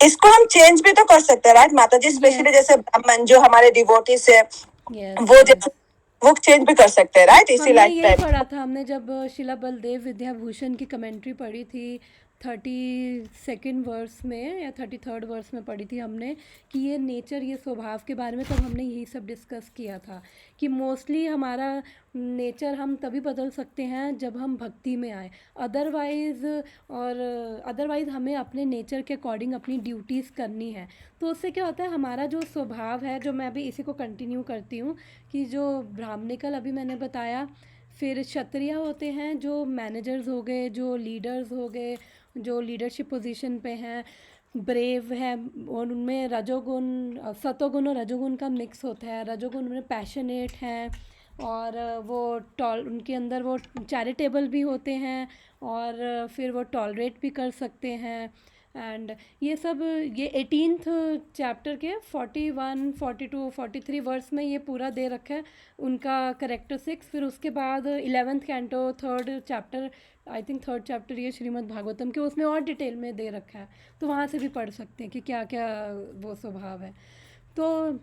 इसको हम चेंज भी तो कर सकते हैं, राइट माता जी? स्पेशली जैसे ब्राह्मण जो हमारे डिवोटीज है, वो चेंज भी कर सकते हैं, राइट? इसी हमने लाइफ यही टाइम पढ़ा था, हमने जब शिला बलदेव विद्याभूषण की कमेंट्री पढ़ी थी, 32nd वर्स में या 33rd वर्स में पढ़ी थी हमने, कि ये नेचर, ये स्वभाव के बारे में, तब हमने यही सब डिस्कस किया था कि मोस्टली हमारा नेचर हम तभी बदल सकते हैं जब हम भक्ति में आए। अदरवाइज़ हमें अपने नेचर के अकॉर्डिंग अपनी ड्यूटीज़ करनी है। तो उससे क्या होता है, हमारा जो स्वभाव है, जो मैं अभी इसी को कंटिन्यू करती हूँ, कि जो ब्राह्मणिकल अभी मैंने बताया, फिर क्षत्रिय होते हैं जो मैनेजर्स हो गए, जो लीडर्स हो गए, जो लीडरशिप पोजीशन पे हैं, ब्रेव है, और उनमें सतोगुण और रजोगुण का मिक्स होता है। रजोगुण उनमें पैशनेट हैं, और वो उनके अंदर वो चैरिटेबल भी होते हैं, और फिर वो टॉलरेट भी कर सकते हैं। एंड ये सब, ये 18th चैप्टर के 41, 42, 43 वर्स में ये पूरा दे रखा है उनका करेक्टरिस्टिक्स। फिर उसके बाद 11th canto 3rd chapter, I think 3rd chapter ये श्रीमद् भागवतम के, उसमें और डिटेल में दे रखा है, तो वहाँ से भी पढ़ सकते हैं कि क्या क्या वो स्वभाव है। तो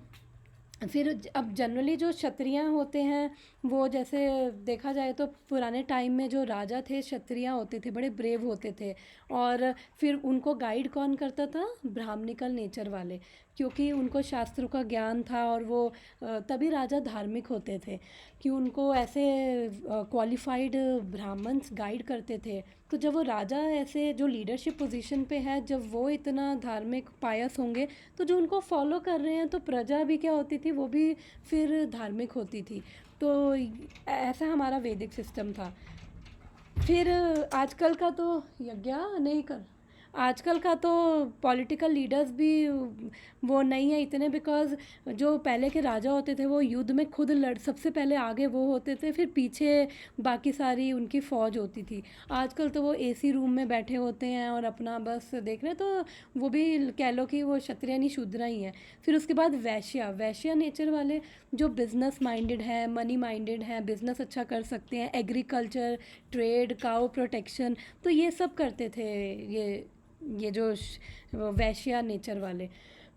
फिर अब जनरली जो क्षत्रिय होते हैं वो, जैसे देखा जाए तो पुराने टाइम में जो राजा थे क्षत्रिय होते थे, बड़े ब्रेव होते थे। और फिर उनको गाइड कौन करता था? ब्राह्मणिकल नेचर वाले, क्योंकि उनको शास्त्रों का ज्ञान था। और वो तभी राजा धार्मिक होते थे कि उनको ऐसे क्वालिफाइड ब्राह्मण्स गाइड करते थे। तो जब वो राजा ऐसे जो लीडरशिप पोजीशन पे है, जब वो इतना धार्मिक पायस होंगे, तो जो उनको फॉलो कर रहे हैं, तो प्रजा भी क्या होती थी? वो भी फिर धार्मिक होती थी। तो ऐसा हमारा वैदिक सिस्टम था। फिर आजकल का तो यज्ञ नहीं कर आजकल का तो पॉलिटिकल लीडर्स भी वो नहीं है इतने, बिकॉज़ जो पहले के राजा होते थे वो युद्ध में खुद लड़ सबसे पहले आगे वो होते थे, फिर पीछे बाकी सारी उनकी फ़ौज होती थी। आजकल तो वो एसी रूम में बैठे होते हैं और अपना बस देख रहे हैं, तो वो भी कह लो कि वो क्षत्रिय नहीं शूद्र ही हैं। फिर उसके बाद वैश्य नेचर वाले, जो बिज़नेस माइंडेड है, मनी माइंडेड हैं, बिज़नेस अच्छा कर सकते हैं, एग्रीकल्चर, ट्रेड, काउ प्रोटेक्शन, तो ये सब करते थे ये जो वैश्या नेचर वाले।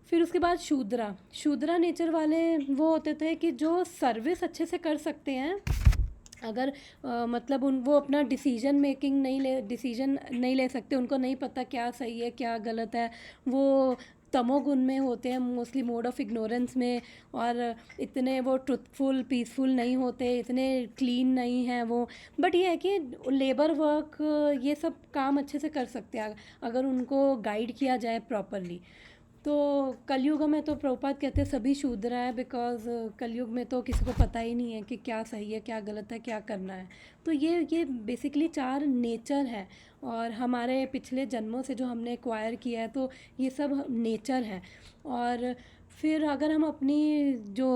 फिर उसके बाद शूद्रा नेचर वाले वो होते थे कि जो सर्विस अच्छे से कर सकते हैं, अगर मतलब वो अपना डिसीजन नहीं ले सकते, उनको नहीं पता क्या सही है क्या गलत है, वो तमोगुण में होते हैं मोस्टली, मोड ऑफ इग्नोरेंस में। और इतने वो ट्रुथफुल पीसफुल नहीं होते, इतने क्लीन नहीं हैं वो। बट ये है कि लेबर वर्क ये सब काम अच्छे से कर सकते हैं अगर उनको गाइड किया जाए प्रॉपरली। तो कलयुग में तो प्रभुपाद कहते हैं सभी शूद्र है, बिकॉज़ कलयुग में तो किसी को पता ही नहीं है कि क्या सही है क्या गलत है क्या करना है। तो ये बेसिकली 4 नेचर है, और हमारे पिछले जन्मों से जो हमने एक्वायर किया है, तो ये सब नेचर है। और फिर अगर हम अपनी जो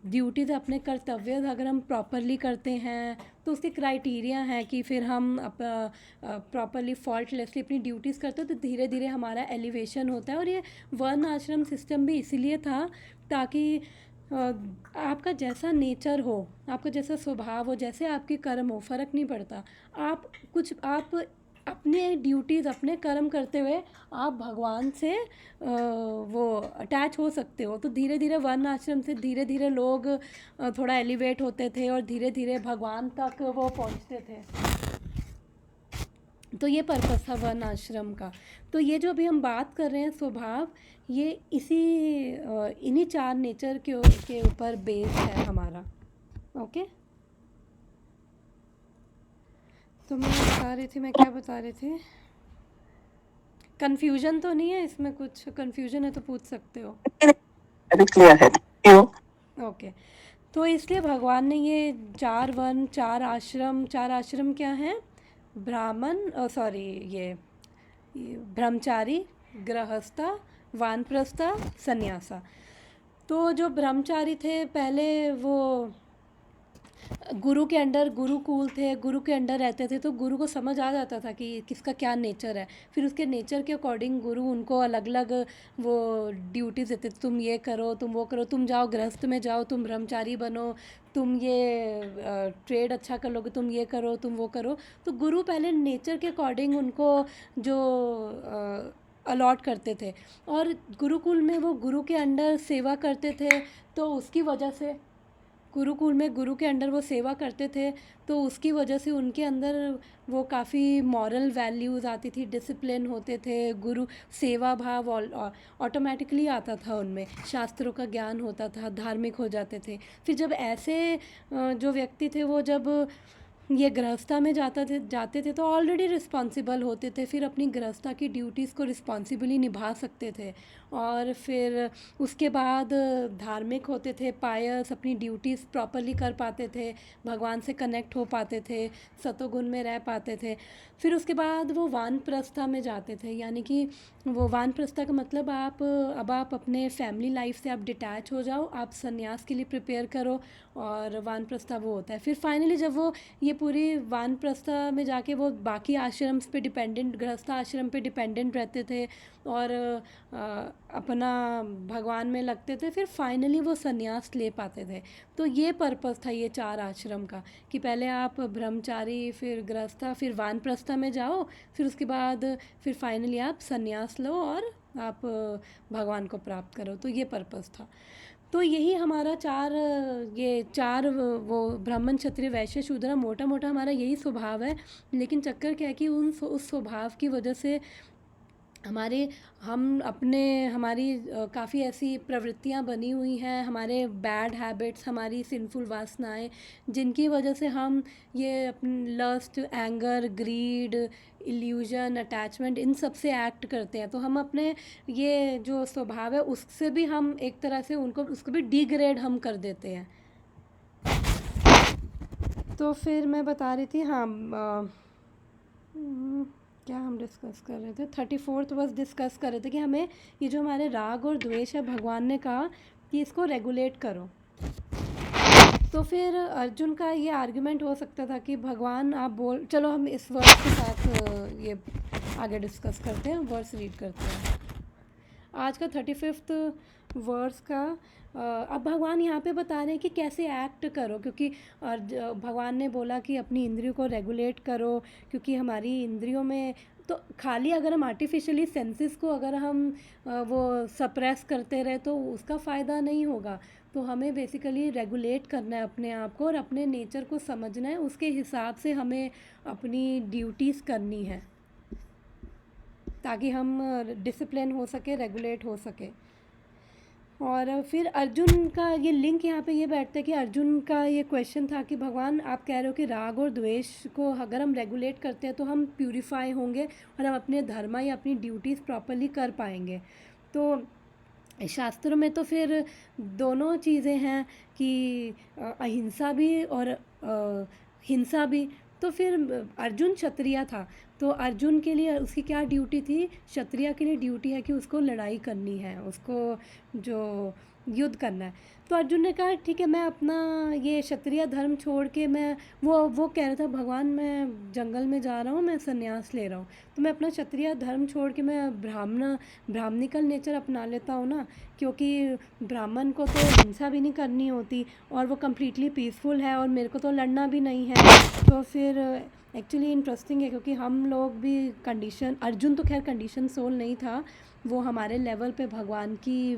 ड्यूटीज़ अपने कर्तव्य अगर हम प्रॉपरली करते हैं, तो उसके क्राइटेरिया हैं कि फिर हम प्रॉपरली फॉल्टलेसली अपनी ड्यूटीज़ करते हैं, तो धीरे धीरे हमारा एलिवेशन होता है। और ये वर्ण आश्रम सिस्टम भी इसीलिए था ताकि आपका जैसा नेचर हो, आपका जैसा स्वभाव हो, जैसे आपके कर्म हो, फ़र्क नहीं पड़ता। आप अपने ड्यूटीज़ अपने कर्म करते हुए आप भगवान से वो अटैच हो सकते हो। तो धीरे धीरे वर्ण आश्रम से धीरे धीरे लोग थोड़ा एलिवेट होते थे और धीरे धीरे भगवान तक वो पहुंचते थे। तो ये पर्पस था वर्ण आश्रम का। तो ये जो अभी हम बात कर रहे हैं स्वभाव, ये इन्हीं 4 नेचर के ऊपर बेस्ड है हमारा। ओके, तो मैं क्या बता रही थी? कंफ्यूजन तो नहीं है इसमें? कुछ कंफ्यूजन है तो पूछ सकते हो। क्लियर है, थैंक यू। ओके, तो इसलिए भगवान ने ये 4 वर्ण 4 आश्रम क्या हैं? ये ब्रह्मचारी, गृहस्था, वानप्रस्था, सन्यासा। तो जो ब्रह्मचारी थे पहले वो गुरु के अंडर, गुरुकुल थे, गुरु के अंडर रहते थे, तो गुरु को समझ आ जाता था कि किसका क्या नेचर है। फिर उसके नेचर के अकॉर्डिंग गुरु उनको अलग अलग वो ड्यूटीज़ देते थे, तुम ये करो, तुम वो करो, तुम जाओ गृहस्थ में जाओ, तुम ब्रह्मचारी बनो, तुम ये ट्रेड अच्छा कर लोगे, तुम ये करो, तुम वो करो। तो गुरु पहले नेचर के अकॉर्डिंग उनको जो अलॉट करते थे। और गुरुकुल में वो गुरु के अंडर सेवा करते थे, तो उसकी वजह से गुरुकुल में गुरु के अंडर वो सेवा करते थे, तो उसकी वजह से उनके अंदर वो काफ़ी मॉरल वैल्यूज़ आती थी, डिसिप्लिन होते थे, गुरु सेवा भाव ऑटोमेटिकली आता था उनमें, शास्त्रों का ज्ञान होता था, धार्मिक हो जाते थे। फिर जब ऐसे जो व्यक्ति थे वो जब ये गृहस्था में जाते थे तो ऑलरेडी रिस्पॉन्सिबल होते थे, फिर अपनी गृहस्था की ड्यूटीज़ को रिस्पॉन्सिबली निभा सकते थे। और फिर उसके बाद धार्मिक होते थे, पायस, अपनी ड्यूटीज़ प्रॉपरली कर पाते थे, भगवान से कनेक्ट हो पाते थे, सतोगुण में रह पाते थे। फिर उसके बाद वो वानप्रस्था में जाते थे, यानी कि वो वानप्रस्था का मतलब अब आप अपने फैमिली लाइफ से आप डिटैच हो जाओ, आप संन्यास के लिए प्रिपेयर करो, और वानप्रस्था वो होता है। फिर फाइनली जब वो ये पूरी वानप्रस्था में जाके वो बाकी आश्रम्स पे डिपेंडेंट, गृहस्थ आश्रम पे डिपेंडेंट रहते थे और अपना भगवान में लगते थे, फिर फाइनली वो संन्यास ले पाते थे। तो ये पर्पस था ये 4 आश्रम का, कि पहले आप ब्रह्मचारी, फिर गृहस्था, फिर वानप्रस्था में जाओ, फिर उसके बाद फिर फाइनली आप संन्यास लो और आप भगवान को प्राप्त करो। तो ये पर्पस था। तो यही हमारा ये चार वो ब्राह्मण क्षत्रिय वैश्य शूद्र, मोटा मोटा हमारा यही स्वभाव है। लेकिन चक्कर क्या है कि उस स्वभाव की वजह से हमारी काफ़ी ऐसी प्रवृत्तियां बनी हुई हैं, हमारे बैड हैबिट्स, हमारी सिंफुल वासनाएं, जिनकी वजह से हम ये lust, anger, greed, illusion, attachment, इन सब से एक्ट करते हैं। तो हम अपने ये जो स्वभाव है उससे भी हम एक तरह से उसको भी डिग्रेड हम कर देते हैं। तो फिर मैं बता रही थी, हाँ, क्या हम डिस्कस कर रहे थे, 34th बस डिस्कस कर रहे थे कि हमें ये जो हमारे राग और द्वेष है, भगवान ने कहा कि इसको रेगुलेट करो। तो फिर अर्जुन का ये आर्गुमेंट हो सकता था कि भगवान चलो हम इस वर्स के साथ ये आगे डिस्कस करते हैं, वर्स रीड करते हैं। आज का 35th वर्स का अब भगवान यहाँ पे बता रहे हैं कि कैसे एक्ट करो, क्योंकि भगवान ने बोला कि अपनी इंद्रियों को रेगुलेट करो, क्योंकि हमारी इंद्रियों में तो खाली अगर हम आर्टिफिशियली सेंसेस को अगर हम वो सप्रेस करते रहे तो उसका फ़ायदा नहीं होगा। तो हमें बेसिकली रेगुलेट करना है अपने आप को और अपने नेचर को समझना है, उसके हिसाब से हमें अपनी ड्यूटीज़ करनी है ताकि हम डिसिप्लिन हो सके, रेगुलेट हो सके। और फिर अर्जुन का ये लिंक यहाँ पे ये बैठता है कि अर्जुन का ये क्वेश्चन था कि भगवान आप कह रहे हो कि राग और द्वेष को अगर हम रेगुलेट करते हैं तो हम प्यूरिफाई होंगे और हम अपने धर्म या अपनी ड्यूटीज़ प्रॉपरली कर पाएंगे। तो शास्त्रों में तो फिर दोनों चीज़ें हैं कि अहिंसा भी और हिंसा भी। तो फिर अर्जुन क्षत्रिय था, तो अर्जुन के लिए उसकी क्या ड्यूटी थी, क्षत्रिय के लिए ड्यूटी है कि उसको लड़ाई करनी है, उसको जो युद्ध करना है। तो अर्जुन ने कहा ठीक है, मैं अपना ये क्षत्रिय धर्म छोड़ के मैं वो कह रहा था भगवान मैं जंगल में जा रहा हूँ, मैं संन्यास ले रहा हूँ, तो मैं अपना क्षत्रिय धर्म छोड़ के मैं ब्राह्मणिकल नेचर अपना लेता हूँ ना, क्योंकि ब्राह्मण को तो हिंसा भी नहीं करनी होती और वो कम्प्लीटली पीसफुल है और मेरे को तो लड़ना भी नहीं है। तो फिर एक्चुअली इंटरेस्टिंग है क्योंकि हम लोग भी कंडीशन, अर्जुन तो खैर कंडीशन सोल नहीं था, वो हमारे लेवल पे भगवान की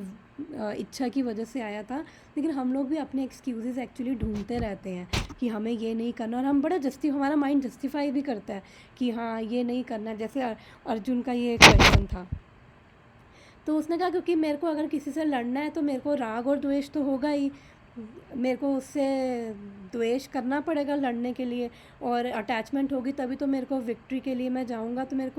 इच्छा की वजह से आया था, लेकिन हम लोग भी अपने एक्सक्यूज़ेस एक्चुअली ढूंढते रहते हैं कि हमें ये नहीं करना, और हम बड़ा हमारा माइंड जस्टिफाई भी करता है कि हाँ ये नहीं करना। जैसे अर्जुन का ये क्वेश्चन था, तो उसने कहा क्योंकि मेरे को अगर किसी से लड़ना है तो मेरे को राग और द्वेष तो होगा ही, मेरे को उससे द्वेष करना पड़ेगा लड़ने के लिए, और अटैचमेंट होगी तभी तो मेरे को विक्ट्री के लिए मैं जाऊंगा। तो मेरे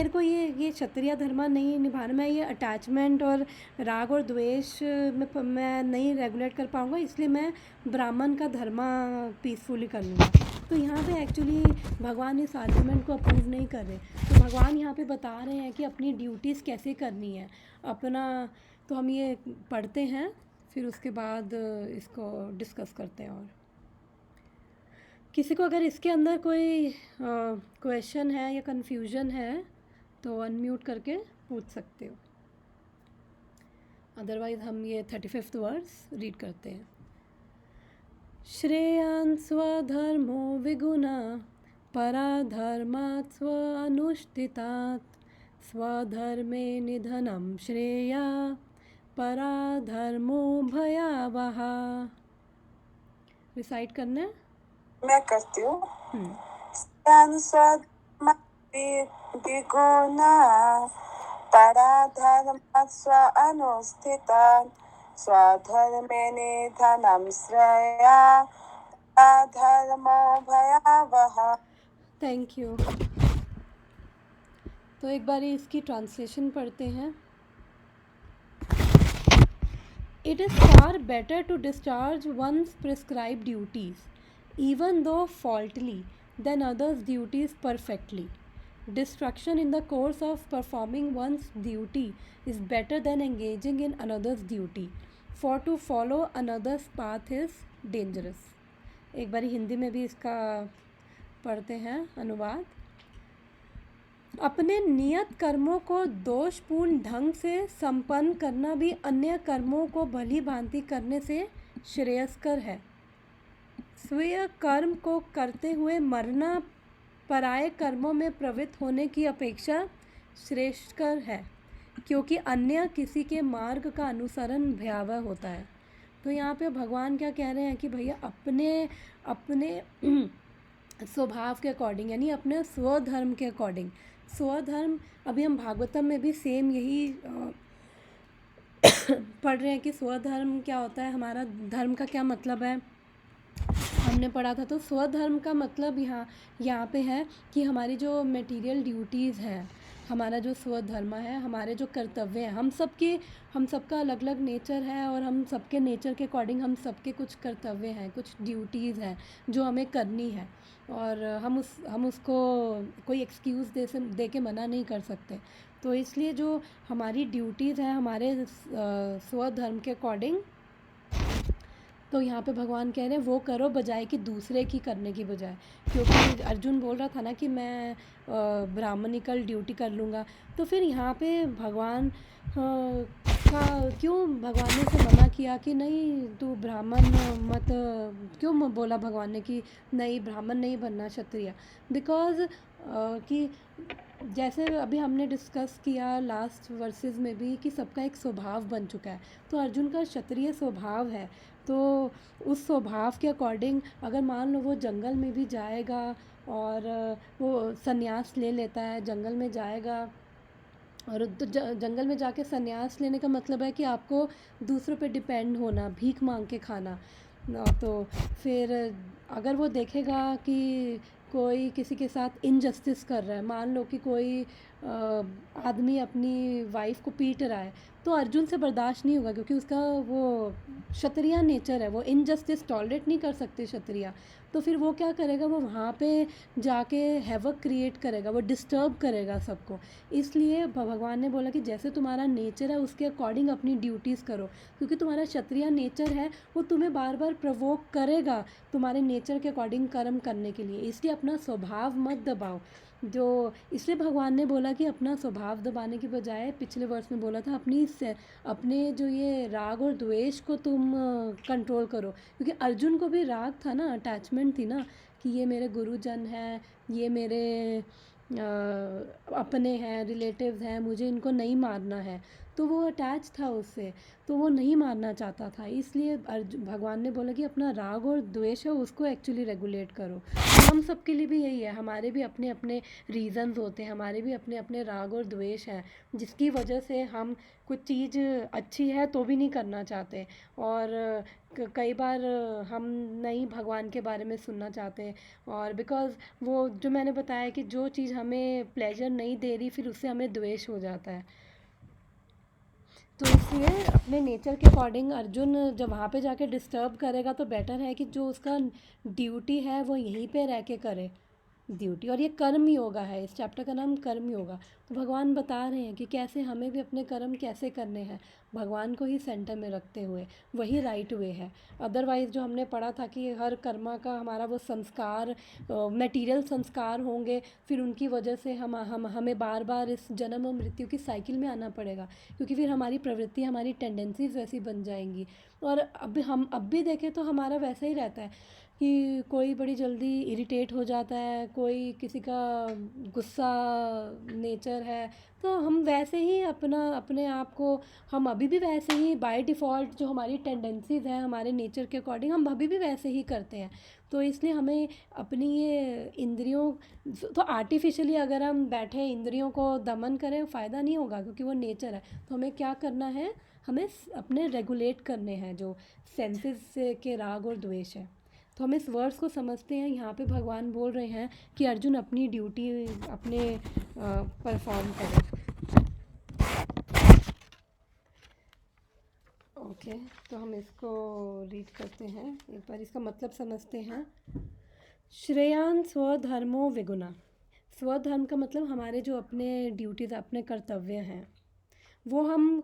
को ये क्षत्रिय धर्म नहीं निभाना, मैं ये अटैचमेंट और राग और द्वेष में मैं नहीं रेगुलेट कर पाऊंगा, इसलिए मैं ब्राह्मण का धर्म पीसफुली कर लूँगा। तो यहाँ पे एक्चुअली भगवान इस आर्गुमेंट को अप्रूव नहीं कर रहे, तो भगवान यहाँ पे बता रहे हैं कि अपनी ड्यूटीज़ कैसे करनी है अपना। तो हम ये पढ़ते हैं, फिर उसके बाद इसको डिस्कस करते हैं। और किसी को अगर इसके अंदर कोई क्वेश्चन है या कन्फ्यूजन है तो अनम्यूट करके पूछ सकते हो, अदरवाइज़ हम ये 35th वर्स रीड करते हैं। श्रेयान् स्वधर्मो विगुणा पराधर्मात् स्व अनुष्ठितात् स्वधर्मे निधनं श्रेया पराधर्मो भयावह। रिसाइट करना है, मैं करती हूँ। विगुणा पराधर्मात् स्व अनुष्ठितात् स्वधर्मे निधनं श्रेया पराधर्मो भयावह। Thank you. तो एक बार इसकी ट्रांसलेशन पढ़ते हैं। It is far better to discharge one's prescribed duties, even though faultily, than others' duties perfectly. Destruction in the course of performing one's duty is better than engaging in another's duty, for to follow another's path is dangerous. एक बारी हिंदी में भी इसका पढ़ते हैं अनुवाद। अपने नियत कर्मों को दोषपूर्ण ढंग से संपन्न करना भी अन्य कर्मों को भली भांति करने से श्रेयस्कर है। स्वयं कर्म को करते हुए मरना पराये कर्मों में प्रवृत्त होने की अपेक्षा श्रेष्ठकर है। क्योंकि अन्य किसी के मार्ग का अनुसरण भयावह होता है। तो यहाँ पे भगवान क्या कह रहे हैं कि भैया अपने अपने स्वभाव के अकॉर्डिंग, यानी अपने स्वधर्म के अकॉर्डिंग, स्वधर्म, अभी हम भागवतम में भी सेम यही पढ़ रहे हैं कि स्वधर्म क्या होता है, हमारा धर्म का क्या मतलब है, हमने पढ़ा था। तो स्वधर्म का मतलब यहाँ पे है कि हमारी जो मटेरियल ड्यूटीज़ हैं, हमारा जो स्वधर्म है, हमारे जो कर्तव्य हैं, हम सबका अलग अलग नेचर है, और हम सबके नेचर के अकॉर्डिंग हम सबके कुछ कर्तव्य हैं, कुछ ड्यूटीज़ हैं जो हमें करनी है, और हम उसको कोई एक्सक्यूज़ दे के मना नहीं कर सकते। तो इसलिए जो हमारी ड्यूटीज़ हैं हमारे स्वधर्म के अकॉर्डिंग, तो यहाँ पे भगवान कह रहे हैं वो करो बजाय कि दूसरे की करने की बजाय। क्योंकि अर्जुन बोल रहा था ना कि मैं ब्राह्मणिकल ड्यूटी कर लूँगा, तो फिर यहाँ पे भगवान का क्यों भगवान ने उसे मना किया कि नहीं तू ब्राह्मण मत, क्यों बोला भगवान ने कि नहीं ब्राह्मण नहीं बनना क्षत्रिय? बिकॉज़ कि जैसे अभी हमने डिस्कस किया लास्ट वर्सेस में भी कि सबका एक स्वभाव बन चुका है, तो अर्जुन का क्षत्रिय स्वभाव है, तो उस स्वभाव के अकॉर्डिंग अगर मान लो वो जंगल में भी जाएगा और वो संन्यास ले लेता है, जंगल में जाएगा, और तो जंगल में जाके संन्यास लेने का मतलब है कि आपको दूसरों पे डिपेंड होना, भीख मांग के खाना। तो फिर अगर वो देखेगा कि कोई किसी के साथ इनजस्टिस कर रहा है, मान लो कि कोई आदमी अपनी वाइफ को पीट रहा है, तो अर्जुन से बर्दाश्त नहीं होगा, क्योंकि उसका वो क्षत्रिय नेचर है, वो इनजस्टिस टॉलरेट नहीं कर सकते क्षत्रिय। तो फिर वो क्या करेगा, वो वहाँ पे जाके हैवक क्रिएट करेगा, वो डिस्टर्ब करेगा सबको। इसलिए भगवान ने बोला कि जैसे तुम्हारा नेचर है उसके अकॉर्डिंग अपनी ड्यूटीज़ करो, क्योंकि तुम्हारा क्षत्रिय नेचर है वो तुम्हें बार बार प्रवोक करेगा तुम्हारे नेचर के अकॉर्डिंग कर्म करने के लिए। इसलिए अपना स्वभाव मत दबाओ। जो इसलिए भगवान ने बोला कि अपना स्वभाव दबाने की बजाय, पिछले वर्ष में बोला था, अपने जो ये राग और द्वेष को तुम कंट्रोल करो। क्योंकि अर्जुन को भी राग था ना, अटैचमेंट थी ना, कि ये मेरे गुरुजन हैं, ये मेरे अपने हैं, रिलेटिव्स हैं, मुझे इनको नहीं मारना है, तो वो अटैच था उससे, तो वो नहीं मारना चाहता था। इसलिए भगवान ने बोला कि अपना राग और द्वेष है उसको एक्चुअली रेगुलेट करो। तो हम सब के लिए भी यही है, हमारे भी अपने अपने रीज़न्स होते हैं, हमारे भी अपने अपने राग और द्वेष हैं, जिसकी वजह से हम कुछ चीज़ अच्छी है तो भी नहीं करना चाहते, और कई बार हम नहीं भगवान के बारे में सुनना चाहते, और बिकॉज़ वो जो मैंने बताया कि जो चीज़ हमें प्लेजर नहीं दे रही, फिर उससे हमें द्वेष हो जाता है। तो इसलिए अपने नेचर के अकॉर्डिंग अर्जुन जब वहाँ पे जाके डिस्टर्ब करेगा, तो बेटर है कि जो उसका ड्यूटी है वो यहीं पे रह के करे ड्यूटी। और ये कर्म योगा है, इस चैप्टर का नाम कर्म योगा। तो भगवान बता रहे हैं कि कैसे हमें भी अपने कर्म कैसे करने हैं, भगवान को ही सेंटर में रखते हुए, वही राइट वे है। अदरवाइज़ जो हमने पढ़ा था कि हर कर्मा का हमारा वो संस्कार, मटेरियल संस्कार होंगे, फिर उनकी वजह से हमें बार बार इस जन्म और मृत्यु की साइकिल में आना पड़ेगा, क्योंकि फिर हमारी प्रवृत्ति, हमारी टेंडेंसीज वैसी बन जाएंगी। और अब भी देखें तो हमारा वैसा ही रहता है कि कोई बड़ी जल्दी इरिटेट हो जाता है, कोई किसी का गुस्सा नेचर है, तो हम वैसे ही अपने आप को, हम अभी भी वैसे ही बाय डिफ़ॉल्ट जो हमारी टेंडेंसीज़ हैं हमारे नेचर के अकॉर्डिंग हम अभी भी वैसे ही करते हैं। तो इसलिए हमें अपनी ये इंद्रियों, तो आर्टिफिशियली अगर हम बैठे इंद्रियों को दमन करें फ़ायदा नहीं होगा, क्योंकि वो नेचर है। तो हमें क्या करना है, हमें अपने रेगुलेट करने हैं जो सेंसेस के राग और द्वेष है। तो हम इस वर्ड्स को समझते हैं, यहाँ पे भगवान बोल रहे हैं कि अर्जुन अपनी ड्यूटी अपने परफॉर्म करें। ओके, तो हम इसको रीड करते हैं, एक बार इसका मतलब समझते हैं। श्रेयान स्वधर्मो विगुणा। स्वधर्म का मतलब हमारे जो अपने ड्यूटीज़, अपने कर्तव्य हैं, वो हम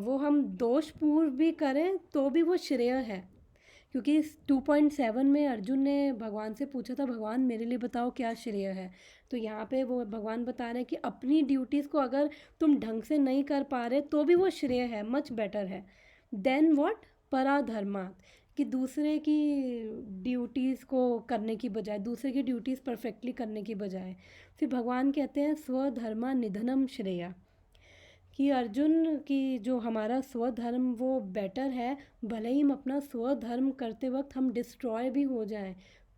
वो हम दोषपूर्ण भी करें तो भी वो श्रेय है। क्योंकि इस 2.7 में अर्जुन ने भगवान से पूछा था, भगवान मेरे लिए बताओ क्या श्रेय है। तो यहाँ पे वो भगवान बता रहे हैं कि अपनी ड्यूटीज़ को अगर तुम ढंग से नहीं कर पा रहे तो भी वो श्रेय है, मच बेटर है देन व्हाट, पराधर्मात्, कि दूसरे की ड्यूटीज़ को करने की बजाय, दूसरे की ड्यूटीज़ परफेक्टली करने की बजाय, फिर भगवान कहते हैं स्वधर्मा निधनम श्रेया, कि अर्जुन की जो हमारा स्वधर्म वो बेटर है, भले ही हम अपना स्वधर्म करते वक्त हम डिस्ट्रॉय भी हो जाएं,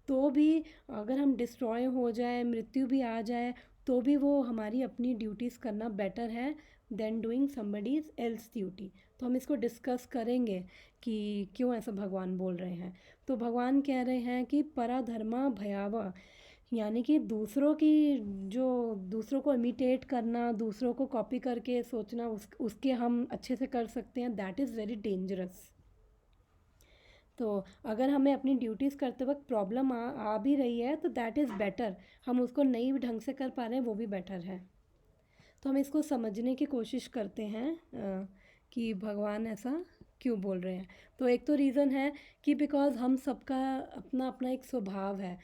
तो भी अगर हम डिस्ट्रॉय हो जाए, मृत्यु भी आ जाए, तो भी वो हमारी अपनी ड्यूटीज़ करना बेटर है than doing somebody's else duty. तो हम इसको डिस्कस करेंगे कि क्यों ऐसा भगवान बोल रहे हैं। तो भगवान कह रहे हैं कि पराधर्मा भयावह, यानी कि दूसरों की, जो दूसरों को इमिटेट करना, दूसरों को कॉपी करके सोचना उसके हम अच्छे से कर सकते हैं, दैट इज़ वेरी डेंजरस। तो अगर हमें अपनी ड्यूटीज़ करते वक्त प्रॉब्लम आ भी रही है तो दैट इज़ बेटर, हम उसको नई ढंग से कर पा रहे हैं वो भी बेटर है। तो हम इसको समझने की कोशिश करते हैं कि भगवान ऐसा क्यों बोल रहे हैं। तो एक तो रीज़न है कि बिकॉज़ हम सबका अपना अपना एक स्वभाव है,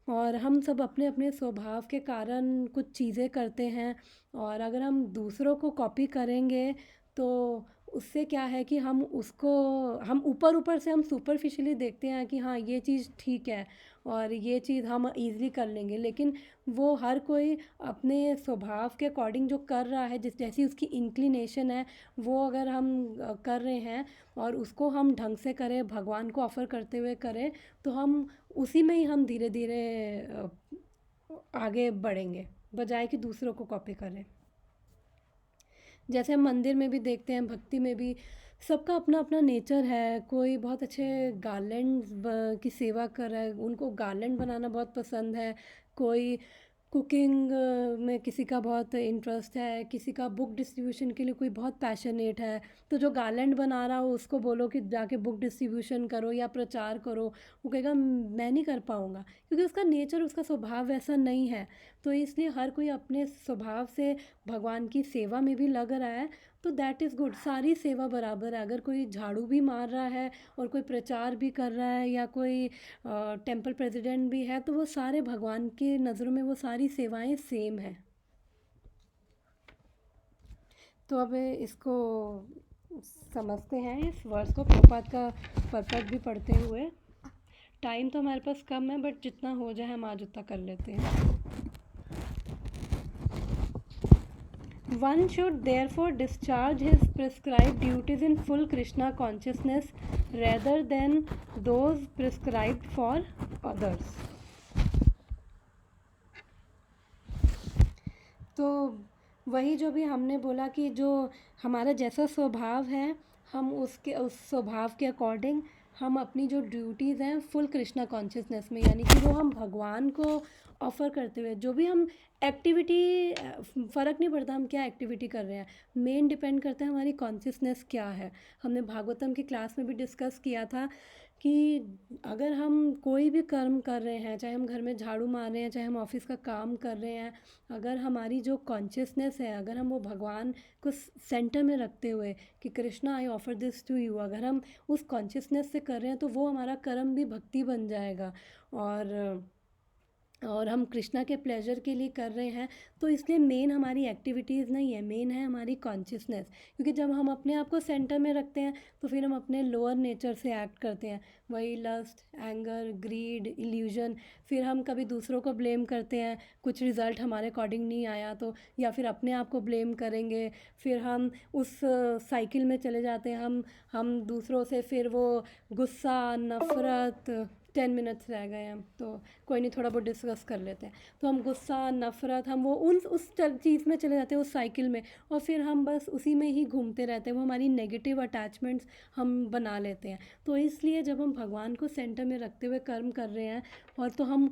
और हम सब अपने अपने स्वभाव के कारण कुछ चीज़ें करते हैं, और अगर हम दूसरों को कॉपी करेंगे तो उससे क्या है कि हम उसको, हम ऊपर ऊपर से हम सुपरफिशियली देखते हैं कि हाँ ये चीज़ ठीक है और ये चीज़ हम ईज़िली कर लेंगे, लेकिन वो हर कोई अपने स्वभाव के अकॉर्डिंग जो कर रहा है, जैसी उसकी इंक्लिनेशन है, वो अगर हम कर रहे हैं और उसको हम ढंग से करें, भगवान को ऑफ़र करते हुए करें, तो हम उसी में ही हम धीरे धीरे आगे बढ़ेंगे, बजाय कि दूसरों को कॉपी करें। जैसे हम मंदिर में भी देखते हैं, भक्ति में भी सबका अपना अपना नेचर है। कोई बहुत अच्छे गार्लैंड की सेवा कर रहा है, उनको गार्लैंड बनाना बहुत पसंद है। कोई कुकिंग में किसी का बहुत इंटरेस्ट है, किसी का बुक डिस्ट्रीब्यूशन के लिए कोई बहुत पैशनेट है। तो जो गार्लैंड बना रहा हो उसको बोलो कि जाके बुक डिस्ट्रीब्यूशन करो या प्रचार करो, वो कहेगा मैं नहीं कर पाऊँगा, क्योंकि उसका नेचर, उसका स्वभाव वैसा नहीं है। तो इसलिए हर कोई अपने स्वभाव से भगवान की सेवा में भी लग रहा है, तो दैट इज़ गुड। सारी सेवा बराबर है। अगर कोई झाड़ू भी मार रहा है और कोई प्रचार भी कर रहा है, या कोई टेंपल प्रेसिडेंट भी है, तो वो सारे भगवान के नज़रों में वो सारी सेवाएं सेम है। तो अब इसको समझते हैं, इस वर्स को, प्रभुपाद का पर्पस भी पढ़ते हुए। टाइम तो हमारे पास कम है, बट जितना हो जाए हम आज उतना कर लेते हैं। One should therefore discharge his prescribed duties in full Krishna consciousness rather than those prescribed for others. तो वही जो भी हमने बोला कि जो हमारा जैसा स्वभाव है, हम उसके उस स्वभाव के अकॉर्डिंग हम अपनी जो ड्यूटीज़ हैं फुल कृष्णा कॉन्शियसनेस में, यानी कि वो हम भगवान को ऑफ़र करते हुए जो भी हम एक्टिविटी, फ़र्क नहीं पड़ता हम क्या एक्टिविटी कर रहे हैं, मेन डिपेंड करता है हमारी कॉन्शियसनेस क्या है। हमने भागवतम की क्लास में भी डिस्कस किया था कि अगर हम कोई भी कर्म कर रहे हैं, चाहे हम घर में झाड़ू मार रहे हैं, चाहे हम ऑफ़िस का काम कर रहे हैं, अगर हमारी जो कॉन्शियसनेस है, अगर हम वो भगवान को सेंटर में रखते हुए कि कृष्णा आई ऑफ़र दिस टू यू, अगर हम उस कॉन्शियसनेस से कर रहे हैं, तो वो हमारा कर्म भी भक्ति बन जाएगा, और हम कृष्णा के प्लेजर के लिए कर रहे हैं। तो इसलिए मेन हमारी एक्टिविटीज़ नहीं है, मेन है हमारी कॉन्शियसनेस, क्योंकि जब हम अपने आप को सेंटर में रखते हैं तो फिर हम अपने लोअर नेचर से एक्ट करते हैं, वही लस्ट, एंगर, ग्रीड, इल्यूजन। फिर हम कभी दूसरों को ब्लेम करते हैं, कुछ रिज़ल्ट हमारे अकॉर्डिंग नहीं आया तो, या फिर अपने आप को ब्लेम करेंगे, फिर हम उस साइकिल में चले जाते हैं। हम दूसरों से फिर वो गुस्सा, नफ़रत, 10 मिनट्स रह गए हैं तो कोई नहीं, थोड़ा बहुत डिस्कस कर लेते हैं। तो हम गुस्सा, नफ़रत, हम वो उस चीज़ में चले जाते हैं, उस साइकिल में, और फिर हम बस उसी में ही घूमते रहते हैं। वो हमारी नेगेटिव अटैचमेंट्स हम बना लेते हैं। तो इसलिए जब हम भगवान को सेंटर में रखते हुए कर्म कर रहे हैं, और तो हम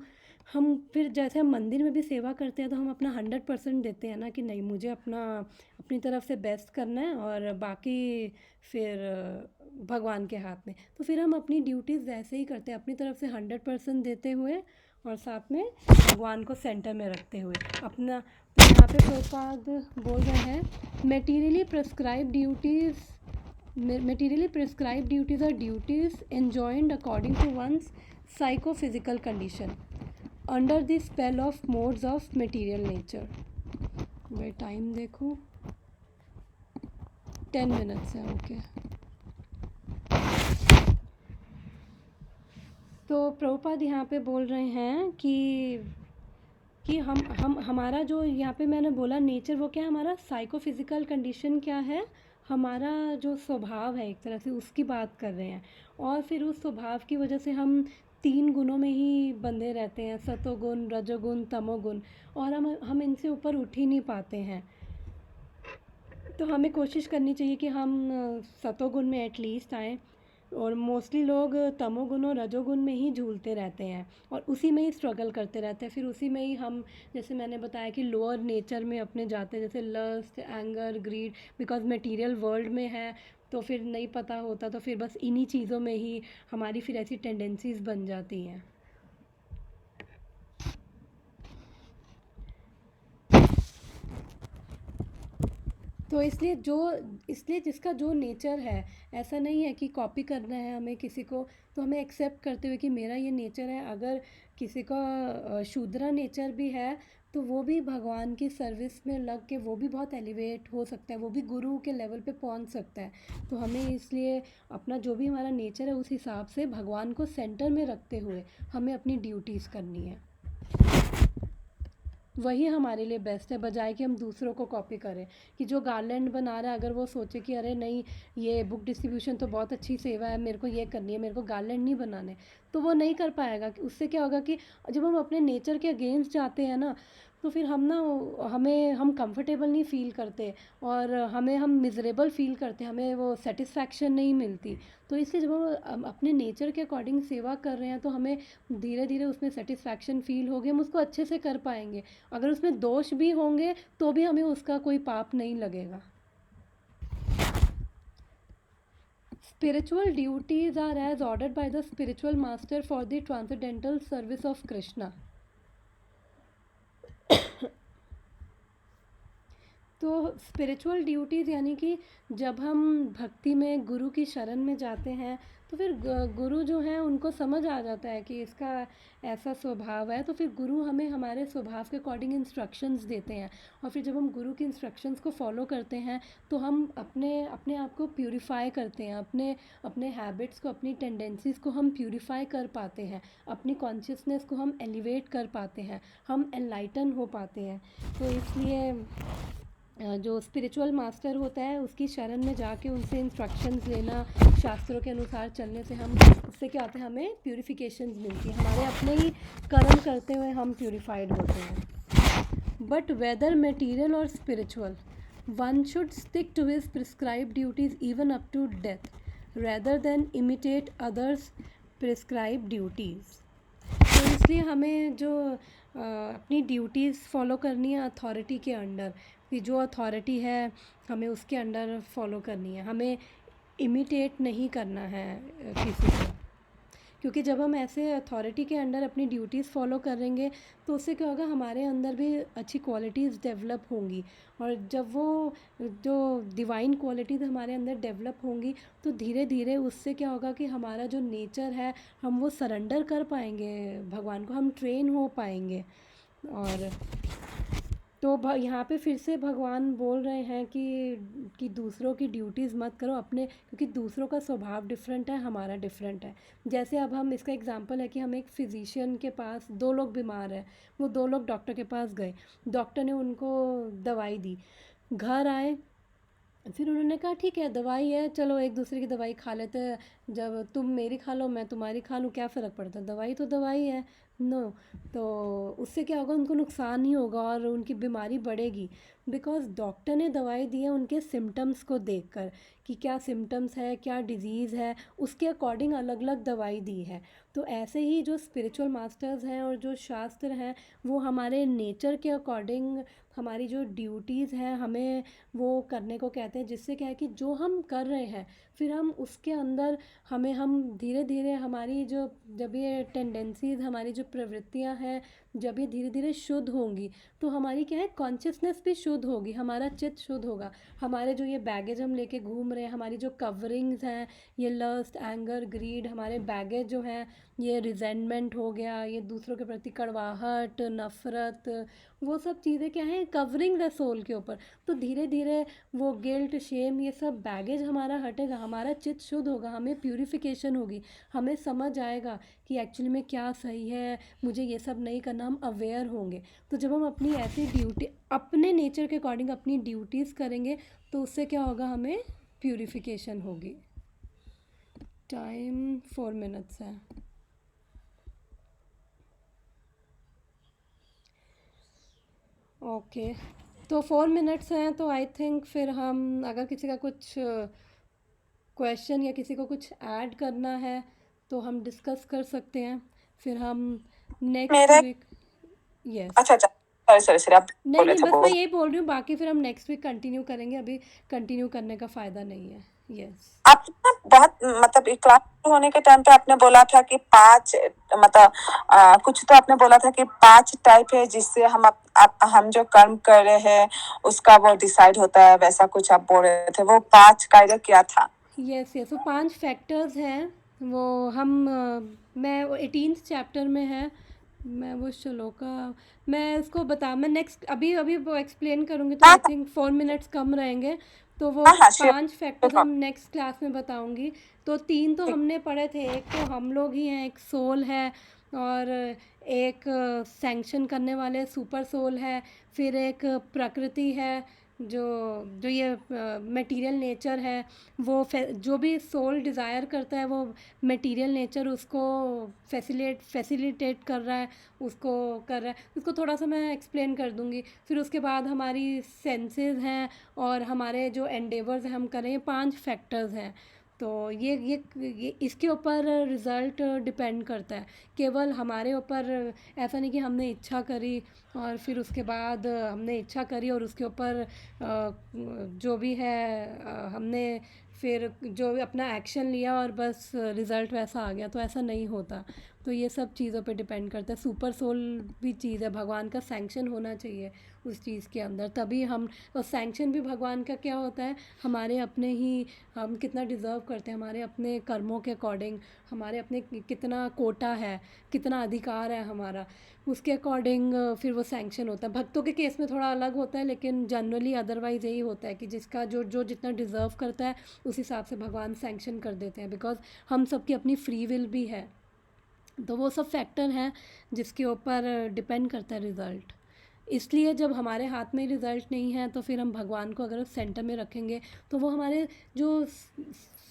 फिर जैसे हम मंदिर में भी सेवा करते हैं तो हम अपना 100% देते हैं ना, कि नहीं मुझे अपनी तरफ से बेस्ट करना है और बाकी फिर भगवान के हाथ में। तो फिर हम अपनी ड्यूटीज़ वैसे ही करते हैं, अपनी तरफ से 100% देते हुए और साथ में भगवान को सेंटर में रखते हुए अपना। यहाँ पे प्रभुपाद बोल रहे हैं, materially prescribe duties are duties enjoined according to one's psychophysical condition under the spell of modes of material nature। भाई टाइम देखो, 10 मिनट्स है, ओके। तो प्रभुपाद यहाँ पे बोल रहे हैं कि हम हमारा जो यहाँ पे मैंने बोला नेचर, वो क्या है, हमारा साइकोफिज़िकल कंडीशन क्या है, हमारा जो स्वभाव है एक तरह से उसकी बात कर रहे हैं। और फिर उस स्वभाव की वजह से हम 3 गुणों में ही बंधे रहते हैं, सतोगुण, रजोगुण, तमोगुण, और हम इनसे ऊपर उठ ही नहीं पाते हैं। तो हमें कोशिश करनी चाहिए कि हम सतोगुण में एटलीस्ट आएँ। और मोस्टली लोग तमोगुण और रजोगुण में ही झूलते रहते हैं और उसी में ही स्ट्रगल करते रहते हैं। फिर उसी में ही हम, जैसे मैंने बताया कि लोअर नेचर में अपने जाते हैं, जैसे lust, anger, greed, because material world में है, तो फिर नहीं पता होता, तो फिर बस इन्हीं चीज़ों में ही हमारी फिर ऐसी टेंडेंसीज बन जाती हैं। तो इसलिए जिसका जो नेचर है, ऐसा नहीं है कि कॉपी करना है हमें किसी को, तो हमें एक्सेप्ट करते हुए कि मेरा ये नेचर है। अगर किसी का शूद्रा नेचर भी है, तो वो भी भगवान की सर्विस में लग के वो भी बहुत एलिवेट हो सकता है, वो भी गुरु के लेवल पे पहुंच सकता है। तो हमें इसलिए अपना जो भी हमारा नेचर है उस हिसाब से भगवान को सेंटर में रखते हुए हमें अपनी ड्यूटीज़ करनी है। वही हमारे लिए बेस्ट है, बजाय कि हम दूसरों को कॉपी करें। कि जो गार्लैंड बना रहा है, अगर वो सोचे कि अरे नहीं, ये बुक डिस्ट्रीब्यूशन तो बहुत अच्छी सेवा है, मेरे को ये करनी है, मेरे को गार्लैंड नहीं बनाने, तो वो नहीं कर पाएगा। कि उससे क्या होगा कि जब हम अपने नेचर के अगेंस्ट जाते हैं ना, तो फिर हम कंफर्टेबल नहीं फ़ील करते, और हम मिज़रेबल फ़ील करते हैं, हमें वो सेटिस्फैक्शन नहीं मिलती। तो इसलिए जब हम अपने नेचर के अकॉर्डिंग सेवा कर रहे हैं, तो हमें धीरे धीरे उसमें सेटिस्फैक्शन फ़ील होगी, हम उसको अच्छे से कर पाएंगे। अगर उसमें दोष भी होंगे तो भी हमें उसका कोई पाप नहीं लगेगा। Spiritual duties are as ordered by the spiritual master for the transcendental service of Krishna. तो स्पिरिचुअल ड्यूटीज़ यानी कि जब हम भक्ति में गुरु की शरण में जाते हैं, तो फिर गुरु जो हैं उनको समझ आ जाता है कि इसका ऐसा स्वभाव है, तो फिर गुरु हमें हमारे स्वभाव के अकॉर्डिंग इंस्ट्रक्शंस देते हैं। और फिर जब हम गुरु की इंस्ट्रक्शंस को फॉलो करते हैं, तो हम अपने अपने आप को प्यूरिफाई करते हैं, अपने अपने हैबिट्स को, अपनी टेंडेंसीज़ को हम प्यूरिफाई कर पाते हैं, अपनी कॉन्शियसनेस को हम एलिवेट कर पाते हैं, हम एनलाइटन हो पाते हैं। तो इसलिए जो स्पिरिचुअल मास्टर होता है उसकी शरण में जाके उनसे इंस्ट्रक्शंस लेना, शास्त्रों के अनुसार चलने से हम, उससे क्या होता है, हमें प्यूरिफिकेशंस मिलती है, हमारे अपने ही कर्म करते हुए हम प्यूरिफाइड होते हैं। बट वेदर मटेरियल और spiritual, one should stick to his prescribe duties even up to death rather than imitate others prescribe duties. तो इसलिए हमें जो अपनी ड्यूटीज़ फॉलो करनी है अथॉरिटी के अंडर, कि जो अथॉरिटी है हमें उसके अंडर फॉलो करनी है, हमें इमिटेट नहीं करना है किसी को। क्योंकि जब हम ऐसे अथॉरिटी के अंडर अपनी ड्यूटीज़ फॉलो करेंगे, तो उससे क्या होगा, हमारे अंदर भी अच्छी क्वालिटीज़ डेवलप होंगी। और जब वो जो डिवाइन क्वालिटीज़ हमारे अंदर डेवलप होंगी, तो धीरे धीरे उससे क्या होगा कि हमारा जो नेचर है, हम वो सरेंडर कर पाएंगे भगवान को, हम ट्रेन हो पाएंगे। और तो यहाँ पे फिर से भगवान बोल रहे हैं कि दूसरों की ड्यूटीज़ मत करो अपने, क्योंकि दूसरों का स्वभाव डिफरेंट है, हमारा डिफरेंट है। जैसे अब हम, इसका एग्जांपल है कि हम एक फिजिशियन के पास, 2 लोग बीमार हैं, वो 2 लोग डॉक्टर के पास गए, डॉक्टर ने उनको दवाई दी, घर आए, फिर उन्होंने कहा ठीक है दवाई है, चलो एक दूसरे की दवाई खा लेते हैं, जब तुम मेरी खा लो मैं तुम्हारी खा लूँ, क्या फ़र्क पड़ता है, दवाई तो दवाई है। नो, तो उससे क्या होगा, उनको नुकसान ही होगा और उनकी बीमारी बढ़ेगी। बिकॉज़ डॉक्टर ने दवाई दी है उनके सिम्टम्स को देखकर, कि क्या सिम्टम्स है, क्या डिज़ीज़ है, उसके अकॉर्डिंग अलग अलग दवाई दी है। तो ऐसे ही जो स्पिरिचुअल मास्टर्स हैं और जो शास्त्र हैं, वो हमारे नेचर के अकॉर्डिंग हमारी जो ड्यूटीज़ हैं हमें वो करने को कहते हैं। जिससे क्या है कि जो हम कर रहे हैं, फिर हम उसके अंदर हम धीरे धीरे हमारी जो, जब ये टेंडेंसीज़, हमारी जो प्रवृत्तियां हैं, जब ये धीरे धीरे शुद्ध होंगी तो हमारी क्या है, कॉन्शियसनेस भी शुद्ध होगी, हमारा चित्त शुद्ध होगा। हमारे जो ये बैगेज हम लेके घूम रहे हैं, हमारी जो कवरिंग्स हैं, ये लस्ट, एंगर, ग्रीड, हमारे बैगेज जो हैं, ये रिजेंटमेंट हो गया, ये दूसरों के प्रति कड़वाहट, नफ़रत, वो सब चीज़ें क्या हैं, कवरिंग है सोल के ऊपर। तो धीरे धीरे वो गिल्ट, शेम, ये सब बैगेज हमारा हटेगा, हमारा चित्त शुद्ध होगा, हमें प्यूरिफिकेशन होगी, हमें समझ आएगा कि एक्चुअली में क्या सही है, मुझे ये सब नहीं करना, हम अवेयर होंगे। तो जब हम अपनी ऐसी ड्यूटी अपने नेचर के अकॉर्डिंग अपनी ड्यूटीज़ करेंगे तो उससे क्या होगा, हमें प्यूरिफिकेशन होगी। टाइम 4 मिनट्स है। ओके, तो 4 मिनट्स हैं, तो आई थिंक फिर हम, अगर किसी का कुछ क्वेश्चन या किसी को कुछ ऐड करना है तो हम डिस्कस कर सकते हैं, फिर हम नेक्स्ट वीक। यस, अच्छा सॉरी आप नहीं बोले नहीं, थे बस वो। मैं यही बोल रही हूँ, बाकी फिर हम नेक्स्ट वीक कंटिन्यू करेंगे, अभी कंटिन्यू करने का फ़ायदा नहीं है। यस, आपने ना बहुत मतलब क्लास होने के टाइम पे आपने बोला था कि 5 मतलब कुछ तो आपने बोला था कि 5 टाइप है जिससे हम जो कर्म कर रहे हैं उसका वो डिसाइड होता है, वैसा कुछ आप बोल रहे थे। वो 5 कायदे क्या था? यस, वो 5 फैक्टर्स हैं, वो हम मैं 18th चैप्टर में है, मैं वो श्लोका, मैं इसको मैं नेक्स्ट अभी अभी वो एक्सप्लेन करूँगी, तो आई थिंक 4 मिनट्स कम रहेंगे, तो वो हाँ 5 फैक्टर्स हम नेक्स्ट क्लास में बताऊँगी। तो 3 तो हमने पढ़े थे, एक तो हम लोग ही हैं, एक सोल है, और एक सैंक्शन करने वाले सुपर सोल है, फिर एक प्रकृति है, जो जो ये मटेरियल नेचर है, वो जो भी सोल डिज़ायर करता है वो मटेरियल नेचर उसको फैसिलिटेट कर रहा है, उसको थोड़ा सा मैं एक्सप्लेन कर दूँगी। फिर उसके बाद हमारी सेंसेस हैं और हमारे जो एंडेवर्स हैं हम करें, ये 5 फैक्टर्स हैं। तो ये इसके ऊपर रिज़ल्ट डिपेंड करता है, केवल हमारे ऊपर। ऐसा नहीं कि हमने इच्छा करी और फिर उसके बाद हमने इच्छा करी और उसके ऊपर जो भी है हमने फिर जो भी अपना एक्शन लिया और बस रिज़ल्ट वैसा आ गया, तो ऐसा नहीं होता। तो ये सब चीज़ों पे डिपेंड करता है। सुपर सोल भी चीज़ है, भगवान का सैंक्शन होना चाहिए उस चीज़ के अंदर, तभी हम, और सैंक्शन भी भगवान का क्या होता है, हमारे अपने ही, हम कितना डिज़र्व करते हैं, हमारे अपने कर्मों के अकॉर्डिंग, हमारे अपने कितना कोटा है, कितना अधिकार है हमारा, उसके अकॉर्डिंग फिर वो सैंक्शन होता है। भक्तों के केस में थोड़ा अलग होता है, लेकिन जनरली अदरवाइज़ यही होता है कि जिसका जो जो जितना डिज़र्व करता है उस हिसाब से भगवान सैंक्शन कर देते हैं, बिकॉज हम सबकी अपनी फ्री विल भी है। तो वो सब फैक्टर हैं जिसके ऊपर डिपेंड करता है रिज़ल्ट। इसलिए जब हमारे हाथ में रिज़ल्ट नहीं है तो फिर हम भगवान को अगर सेंटर में रखेंगे तो वो हमारे जो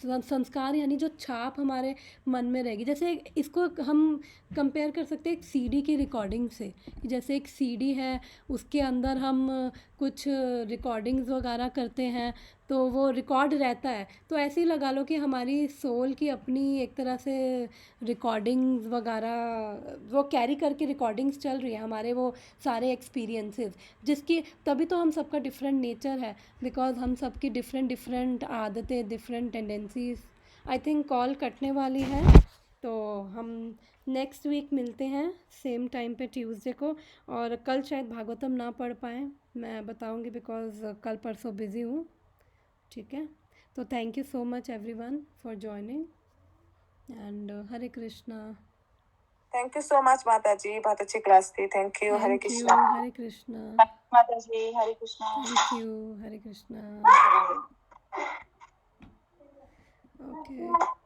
संस्कार, यानी जो छाप हमारे मन में रहेगी। जैसे इसको हम कंपेयर कर सकते हैं एक सीडी की रिकॉर्डिंग से, कि जैसे एक सीडी है, उसके अंदर हम कुछ रिकॉर्डिंग्स वगैरह करते हैं तो वो रिकॉर्ड रहता है। तो ऐसे ही लगा लो कि हमारी सोल की अपनी एक तरह से रिकॉर्डिंग्स वगैरह वो कैरी करके रिकॉर्डिंग्स चल रही है, हमारे वो सारे एक्सपीरियंसेस, जिसकी तभी तो हम सबका डिफरेंट नेचर है, बिकॉज हम सबकी डिफरेंट आदतें, different tendencies. I think call कटने वाली है, तो हम नेक्स्ट वीक मिलते हैं सेम टाइम पे ट्यूसडे को। और कल शायद भागवतम ना पढ़ पाएँ, मैं बताऊंगी, बिकॉज कल परसों बिज़ी हूँ। ठीक है, तो thank you so much everyone for joining, and Hare Krishna. Thank you so much माता जी, बहुत अच्छी क्लास थी। Thank you, Hare Krishna. हरे कृष्णा। माता जी, Hare Krishna. Thank you, Hare Krishna. Okay.